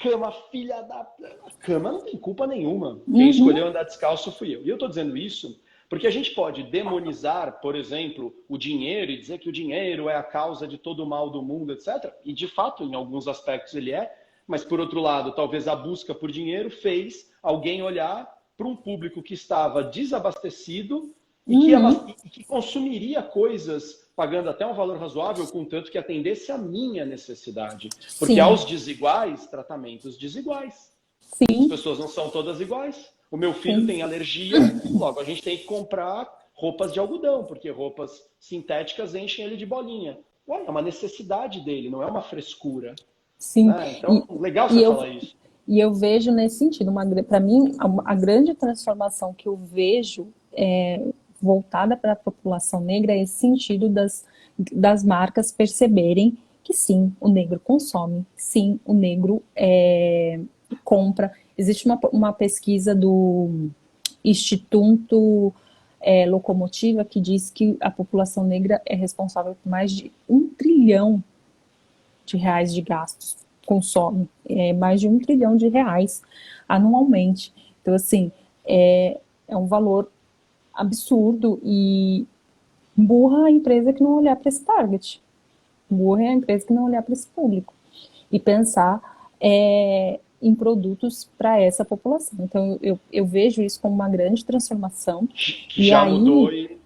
cama, filha da... A cama não tem culpa nenhuma. Quem escolheu andar descalço fui eu. E eu estou dizendo isso Porque a gente pode demonizar, por exemplo, o dinheiro e dizer que o dinheiro é a causa de todo o mal do mundo, etc. E, de fato, em alguns aspectos ele é. Mas, por outro lado, talvez a busca por dinheiro fez alguém olhar para um público que estava desabastecido e que consumiria coisas pagando até um valor razoável, contanto que atendesse a minha necessidade. Porque Sim. aos desiguais, tratamentos desiguais. Sim. As pessoas não são todas iguais. O meu filho tem alergia, logo a gente tem que comprar roupas de algodão, porque roupas sintéticas enchem ele de bolinha. Ué, é uma necessidade dele, não é uma frescura. Sim. Né? Então, legal você falar isso. E eu vejo nesse sentido, para mim, a grande transformação que eu vejo voltada para a população negra é esse sentido das marcas perceberem que sim, o negro consome, sim, o negro compra. Existe uma pesquisa do Instituto Locomotiva que diz que a população negra é responsável por mais de R$ 1 trilhão de gastos, consome mais de R$ 1 trilhão anualmente. Então, assim, é um valor absurdo e burra a empresa que não olhar para esse target. Burra é a empresa que não olhar para esse público e pensar em produtos para essa população. Então, eu vejo isso como uma grande transformação. Já mudou e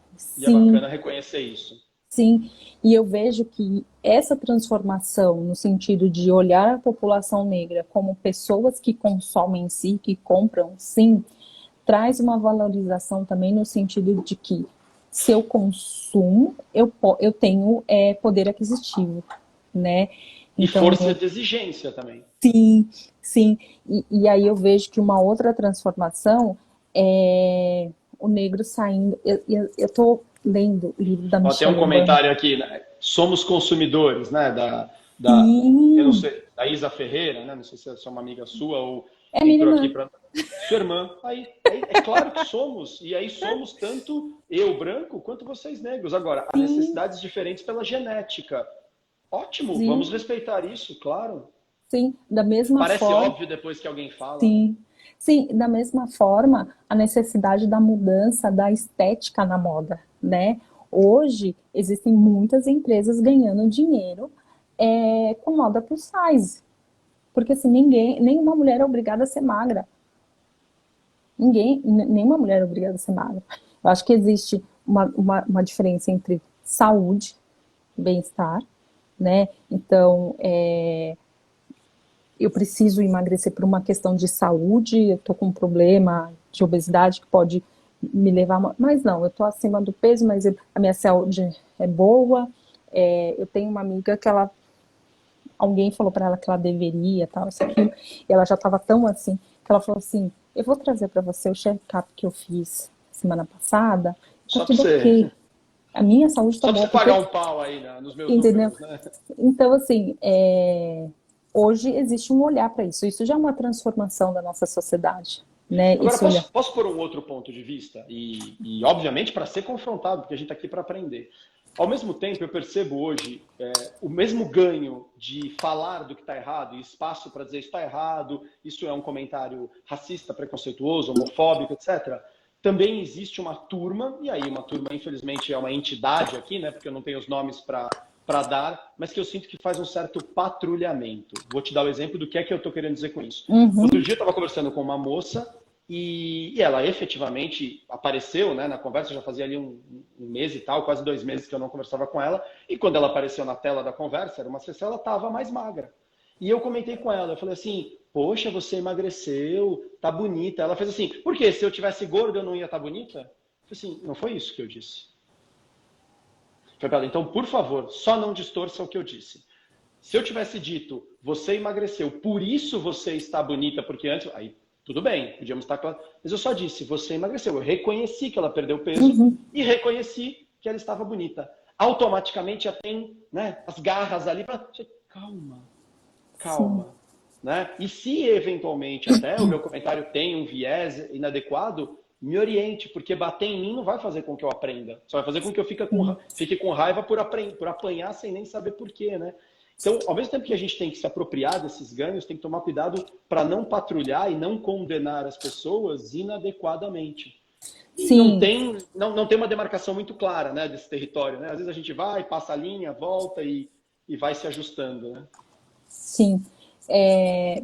é bacana reconhecer isso. Sim, e eu vejo que essa transformação, no sentido de olhar a população negra como pessoas que consomem em si, que compram, sim, traz uma valorização também no sentido de que se eu consumo, eu tenho poder aquisitivo, né? Então, e força de exigência também. Sim, sim. E aí eu vejo que uma outra transformação é o negro saindo. Eu estou lendo o livro da Michelle. Tem um comentário aqui, né? Somos consumidores, né? Eu não sei, da Isa Ferreira, né? Não sei se é uma amiga sua ou entrou aqui para sua irmã. Aí, é claro que somos, e aí somos tanto eu branco quanto vocês negros. Agora, há necessidades diferentes pela genética. Ótimo, vamos respeitar isso, claro. Sim, da mesma forma. Parece óbvio depois que alguém fala. Sim, da mesma forma, a necessidade da mudança da estética na moda, né? Hoje, existem muitas empresas ganhando dinheiro com moda plus size. Porque assim, nenhuma mulher é obrigada a ser magra. Nenhuma mulher é obrigada a ser magra. Eu acho que existe uma diferença entre saúde, bem-estar, né? Então, eu preciso emagrecer por uma questão de saúde, eu estou com um problema de obesidade que pode me levar... Mas não, eu estou acima do peso, mas a minha saúde é boa. Eu tenho uma amiga que alguém falou para ela que ela deveria, tal, isso aqui, e ela já estava tão assim, que ela falou assim, eu vou trazer para você o check-up que eu fiz semana passada, tá tudo ok. A minha saúde está boa. Só pra você pagar um pau aí nos meus números, né? Então, assim, hoje existe um olhar para isso. Isso já é uma transformação da nossa sociedade. Né? Agora, posso pôr um outro ponto de vista? E obviamente, para ser confrontado, porque a gente está aqui para aprender. Ao mesmo tempo, eu percebo hoje o mesmo ganho de falar do que está errado e espaço para dizer isso está errado, isso é um comentário racista, preconceituoso, homofóbico, etc. Também existe uma turma, e aí uma turma, infelizmente, é uma entidade aqui, né? Porque eu não tenho os nomes para dar, mas que eu sinto que faz um certo patrulhamento. Vou te dar o exemplo do que é que eu estou querendo dizer com isso. Outro dia eu estava conversando com uma moça e ela efetivamente apareceu, né, na conversa, já fazia ali um mês e tal, quase 2 meses que eu não conversava com ela, e quando ela apareceu na tela da conversa, era uma sessão, ela estava mais magra. E eu comentei com ela, eu falei assim, poxa, você emagreceu, tá bonita. Ela fez assim, por quê? Se eu tivesse gordo eu não ia estar bonita? Eu falei assim, não foi isso que eu disse. Falei pra ela, então, por favor, só não distorça o que eu disse. Se eu tivesse dito, você emagreceu, por isso você está bonita, porque antes... Aí, tudo bem, podíamos estar claro. Mas eu só disse, você emagreceu. Eu reconheci que ela perdeu peso e reconheci que ela estava bonita. Automaticamente já tem, né, as garras ali para... Calma. Né? E se eventualmente até o meu comentário tem um viés inadequado, me oriente, porque bater em mim não vai fazer com que eu aprenda. Só vai fazer com que eu fique com raiva por apanhar sem nem saber por quê, né? Então, ao mesmo tempo que a gente tem que se apropriar desses ganhos, tem que tomar cuidado para não patrulhar e não condenar as pessoas inadequadamente. E não Sim, tem, não tem uma demarcação muito clara, né, desse território, né? Às vezes a gente vai, passa a linha, volta e vai se ajustando, né? sim. É,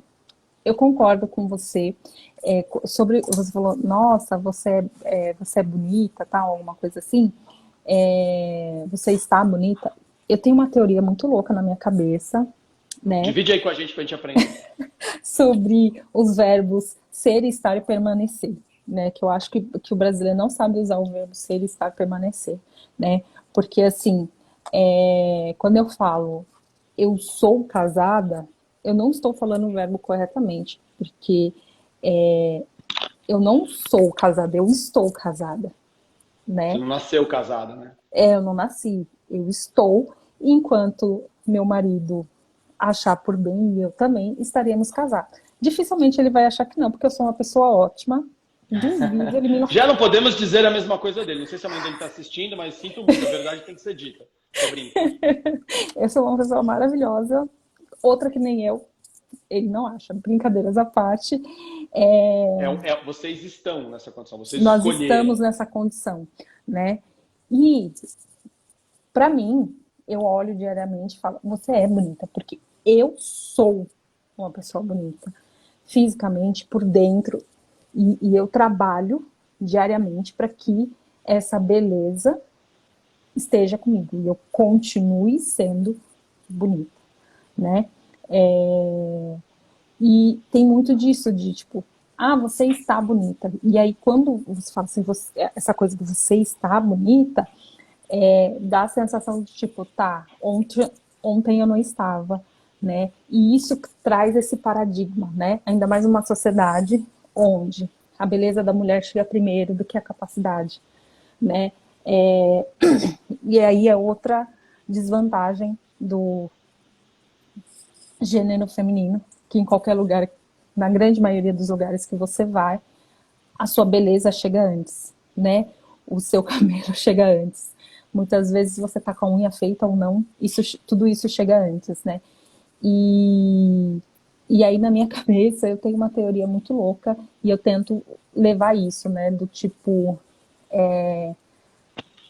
eu concordo com você. Sobre, você falou, nossa, você é bonita, tal, alguma coisa assim. Você está bonita. Eu tenho uma teoria muito louca na minha cabeça, né? Divide aí com a gente pra gente aprender. Sobre os verbos ser, estar e permanecer, né? Que eu acho que o brasileiro não sabe usar o verbo ser, estar, permanecer, né? Porque assim, quando eu falo eu sou casada, eu não estou falando o verbo corretamente, porque eu não sou casada, eu estou casada, Você né? não nasceu casada, né? Eu não nasci, eu estou, enquanto meu marido achar por bem e eu também estaríamos casados. Dificilmente ele vai achar que não, porque eu sou uma pessoa ótima. Duvido ele me Já largar. não podemos dizer a mesma coisa dele. Não sei se a mãe dele está assistindo, mas sinto muito. A verdade tem que ser dita. Tô brincando. Eu sou uma pessoa maravilhosa, outra que nem eu, ele não acha. Brincadeiras à parte, Vocês estão nessa condição, vocês nós estamos escolheram. nessa condição, né? E para mim, eu olho diariamente e falo, você é bonita, porque eu sou uma pessoa bonita, fisicamente, por dentro, e eu trabalho diariamente para que essa beleza esteja comigo e eu continue sendo bonita, né? E tem muito disso de tipo, você está bonita. E aí quando você fala assim, essa coisa de você está bonita, dá a sensação de tipo, tá, ontem eu não estava, né? E isso traz esse paradigma, né? Ainda mais numa sociedade onde a beleza da mulher chega primeiro do que a capacidade, né? É, e aí é outra desvantagem do gênero feminino, que em qualquer lugar, na grande maioria dos lugares que você vai, a sua beleza chega antes, né? O seu cabelo chega antes. Muitas vezes você tá com a unha feita ou não, tudo isso chega antes, né? E, e aí na minha cabeça eu tenho uma teoria muito louca e eu tento levar isso, né? Do tipo,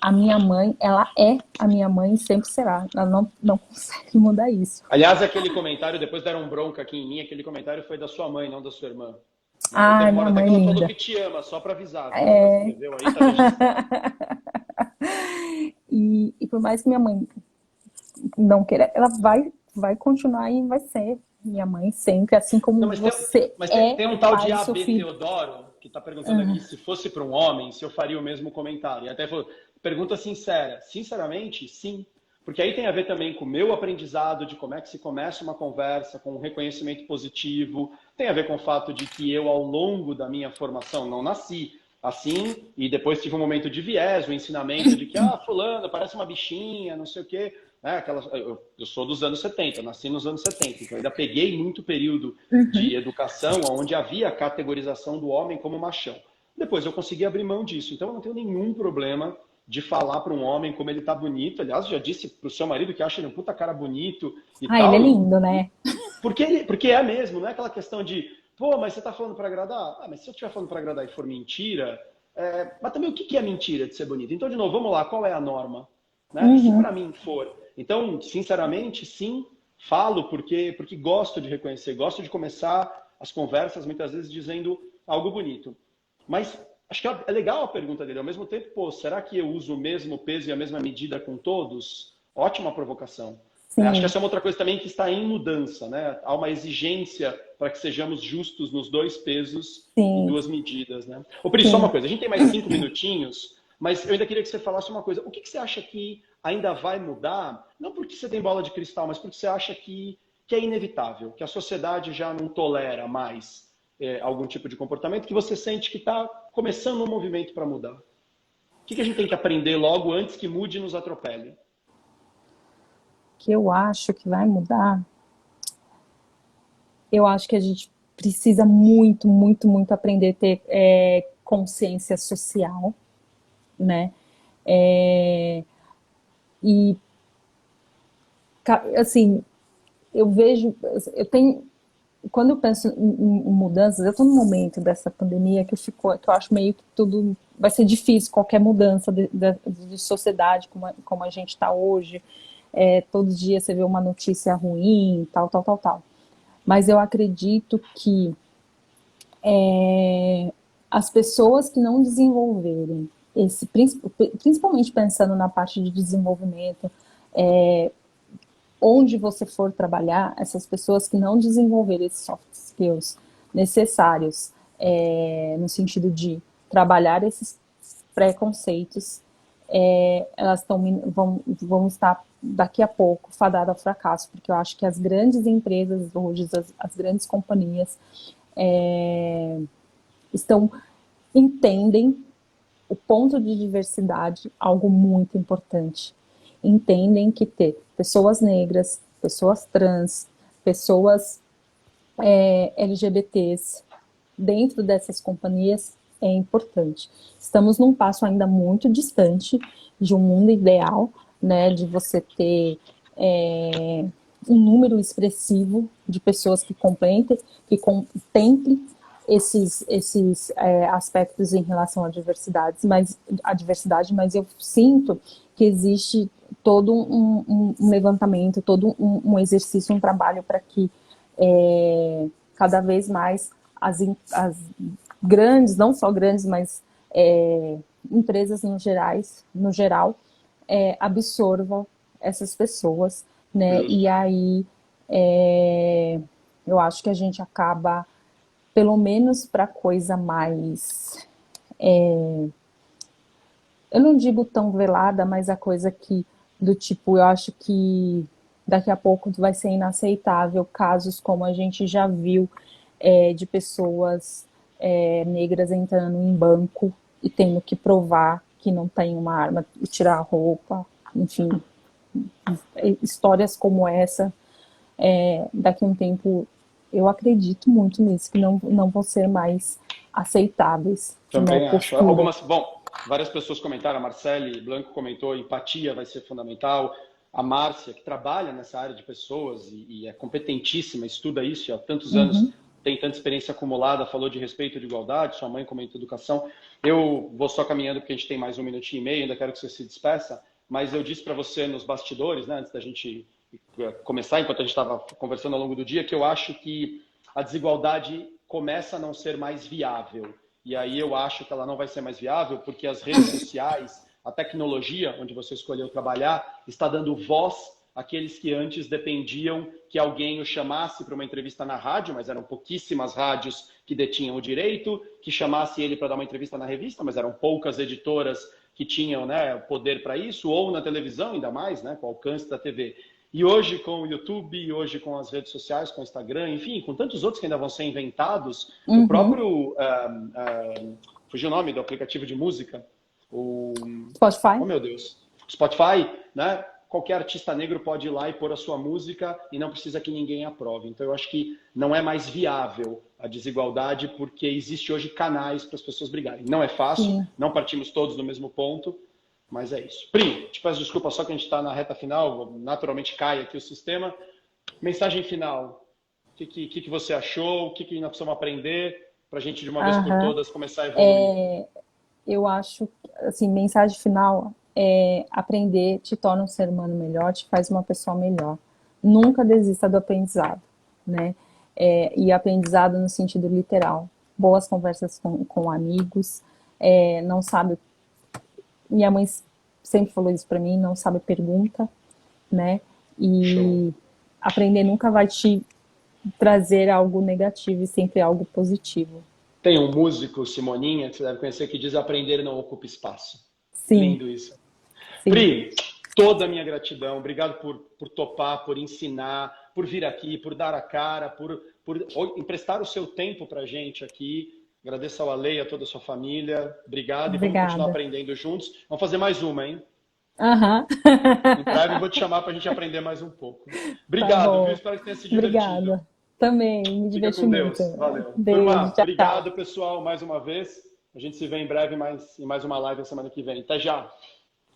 a minha mãe, ela é a minha mãe e sempre será. Ela não consegue mudar isso. Aliás, aquele comentário, depois deram bronca aqui em mim, aquele comentário foi da sua mãe, não da sua irmã. Né? E Ai, teve uma minha hora até mãe que ela falou linda. que te ama, só para avisar, viu? Ela escreveu aí, tá registrado. E por mais que minha mãe não queira, ela vai continuar e vai ser minha mãe sempre, assim Não, como você mas é tem o um tal pai de do seu AB filho. Teodoro que está perguntando aqui se fosse para um homem, se eu faria o mesmo comentário. E até falou, pergunta sincera. Sinceramente, sim. Porque aí tem a ver também com o meu aprendizado de como é que se começa uma conversa, com um reconhecimento positivo. Tem a ver com o fato de que eu, ao longo da minha formação, não nasci assim, e depois tive um momento de viés, um ensinamento de que, fulano, parece uma bichinha, não sei o quê. Eu sou dos anos 70, nasci nos anos 70, então eu ainda peguei muito período de educação onde havia a categorização do homem como machão. Depois eu consegui abrir mão disso, então eu não tenho nenhum problema de falar para um homem como ele tá bonito. Aliás, já disse para o seu marido que acha ele um puta cara bonito e Ah, ele é tal, lindo, né? porque é mesmo, não é aquela questão de, pô, mas você tá falando para agradar? Mas se eu estiver falando para agradar e for mentira, mas também o que é mentira de ser bonito? Então, de novo, vamos lá, qual é a norma? Né? Se para mim for. Então, sinceramente, sim, falo porque gosto de reconhecer, gosto de começar as conversas muitas vezes dizendo algo bonito. Mas acho que é legal a pergunta dele. Ao mesmo tempo, pô, será que eu uso o mesmo peso e a mesma medida com todos? Ótima provocação. Né? Acho que Sim, essa é uma outra coisa também que está em mudança. Né? Há uma exigência para que sejamos justos nos dois pesos e sim, duas medidas. Né? Ô, Pri, só uma sim. coisa. A gente tem mais 5 minutinhos, mas eu ainda queria que você falasse uma coisa. O que você acha que ainda vai mudar? Não porque você tem bola de cristal, mas porque você acha que é inevitável, que a sociedade já não tolera mais algum tipo de comportamento, que você sente que está começando um movimento para mudar. O que a gente tem que aprender logo antes que mude e nos atropele? Que eu acho que vai mudar. Eu acho que a gente precisa muito, muito, muito aprender a ter consciência social, né? E assim, eu vejo, eu tenho, quando eu penso em mudanças, eu estou num momento dessa pandemia que eu acho meio que tudo vai ser difícil qualquer mudança de sociedade como a gente está hoje. Todo dia você vê uma notícia ruim, tal, tal, tal, tal. Mas eu acredito que as pessoas que não desenvolverem principalmente pensando na parte de desenvolvimento, onde você for trabalhar, essas pessoas que não desenvolverem esses soft skills necessários, no sentido de trabalhar esses preconceitos, elas vão estar daqui a pouco fadadas ao fracasso, porque eu acho que as grandes empresas hoje, as grandes companhias entendem o ponto de diversidade, algo muito importante. Entendem que ter pessoas negras, pessoas trans, pessoas LGBTs dentro dessas companhias é importante. Estamos num passo ainda muito distante de um mundo ideal, né, de você ter um número expressivo de pessoas que contemplem esses aspectos em relação à diversidade, mas eu sinto que existe todo um levantamento, todo um exercício, um trabalho para que cada vez mais as grandes, não só grandes, mas empresas no geral, absorvam essas pessoas, né? E aí eu acho que a gente acaba, pelo menos para coisa mais, eu não digo tão velada, mas a coisa que, do tipo, eu acho que daqui a pouco vai ser inaceitável casos como a gente já viu de pessoas negras entrando em banco e tendo que provar que não tem uma arma e tirar a roupa, enfim, histórias como essa, daqui a um tempo eu acredito muito nisso, que não vão ser mais aceitáveis. Também acho. Várias pessoas comentaram, a Marcele Blanco comentou, empatia vai ser fundamental. A Márcia, que trabalha nessa área de pessoas e é competentíssima, estuda isso há tantos anos, tem tanta experiência acumulada, falou de respeito e de igualdade, sua mãe comentou educação. Eu vou só caminhando porque a gente tem mais 1 minutinho e meio, ainda quero que você se despeça, mas eu disse para você nos bastidores, né, antes da gente começar, enquanto a gente estava conversando ao longo do dia, que eu acho que a desigualdade começa a não ser mais viável. E aí eu acho que ela não vai ser mais viável porque as redes sociais, a tecnologia, onde você escolheu trabalhar, está dando voz àqueles que antes dependiam que alguém o chamasse para uma entrevista na rádio, mas eram pouquíssimas rádios que detinham o direito, que chamasse ele para dar uma entrevista na revista, mas eram poucas editoras que tinham, né, poder para isso, ou na televisão ainda mais, né, com o alcance da TV. E hoje com o YouTube, hoje com as redes sociais, com o Instagram, enfim, com tantos outros que ainda vão ser inventados, o próprio... fugiu o nome do aplicativo de música? O Spotify. Oh, meu Deus. Spotify, né? Qualquer artista negro pode ir lá e pôr a sua música e não precisa que ninguém aprove. Então, eu acho que não é mais viável a desigualdade porque existe hoje canais para as pessoas brigarem. Não é fácil, não partimos todos do mesmo ponto, mas é isso. Pri, te peço desculpa só que a gente está na reta final, naturalmente cai aqui o sistema. Mensagem final. O que você achou? O que nós precisamos aprender para a gente, de uma vez por todas, começar a evoluir? Eu acho, assim, mensagem final aprender te torna um ser humano melhor, te faz uma pessoa melhor. Nunca desista do aprendizado, né? E aprendizado no sentido literal. Boas conversas com amigos, não sabe... Minha mãe sempre falou isso pra mim, não sabe pergunta, né? E aprender nunca vai te trazer algo negativo e sempre algo positivo. Tem um músico, Simoninha, que você deve conhecer, que diz: aprender não ocupa espaço. Sim. Lindo isso. Sim. Pri, toda a minha gratidão. Obrigado por topar, por ensinar, por vir aqui, por dar a cara, por emprestar o seu tempo pra gente aqui. Agradeço ao Ale e a toda a sua família. Obrigado. E vamos continuar aprendendo juntos. Vamos fazer mais uma, hein? Em breve eu vou te chamar pra gente aprender mais um pouco. Obrigado, viu? Espero que tenha sido divertido. Obrigada. Também, me diverti muito. Deus. Valeu. Beijo, Turma, tchau, obrigado, tchau. pessoal, mais uma vez. A gente se vê em breve em mais uma live na semana que vem. Até já!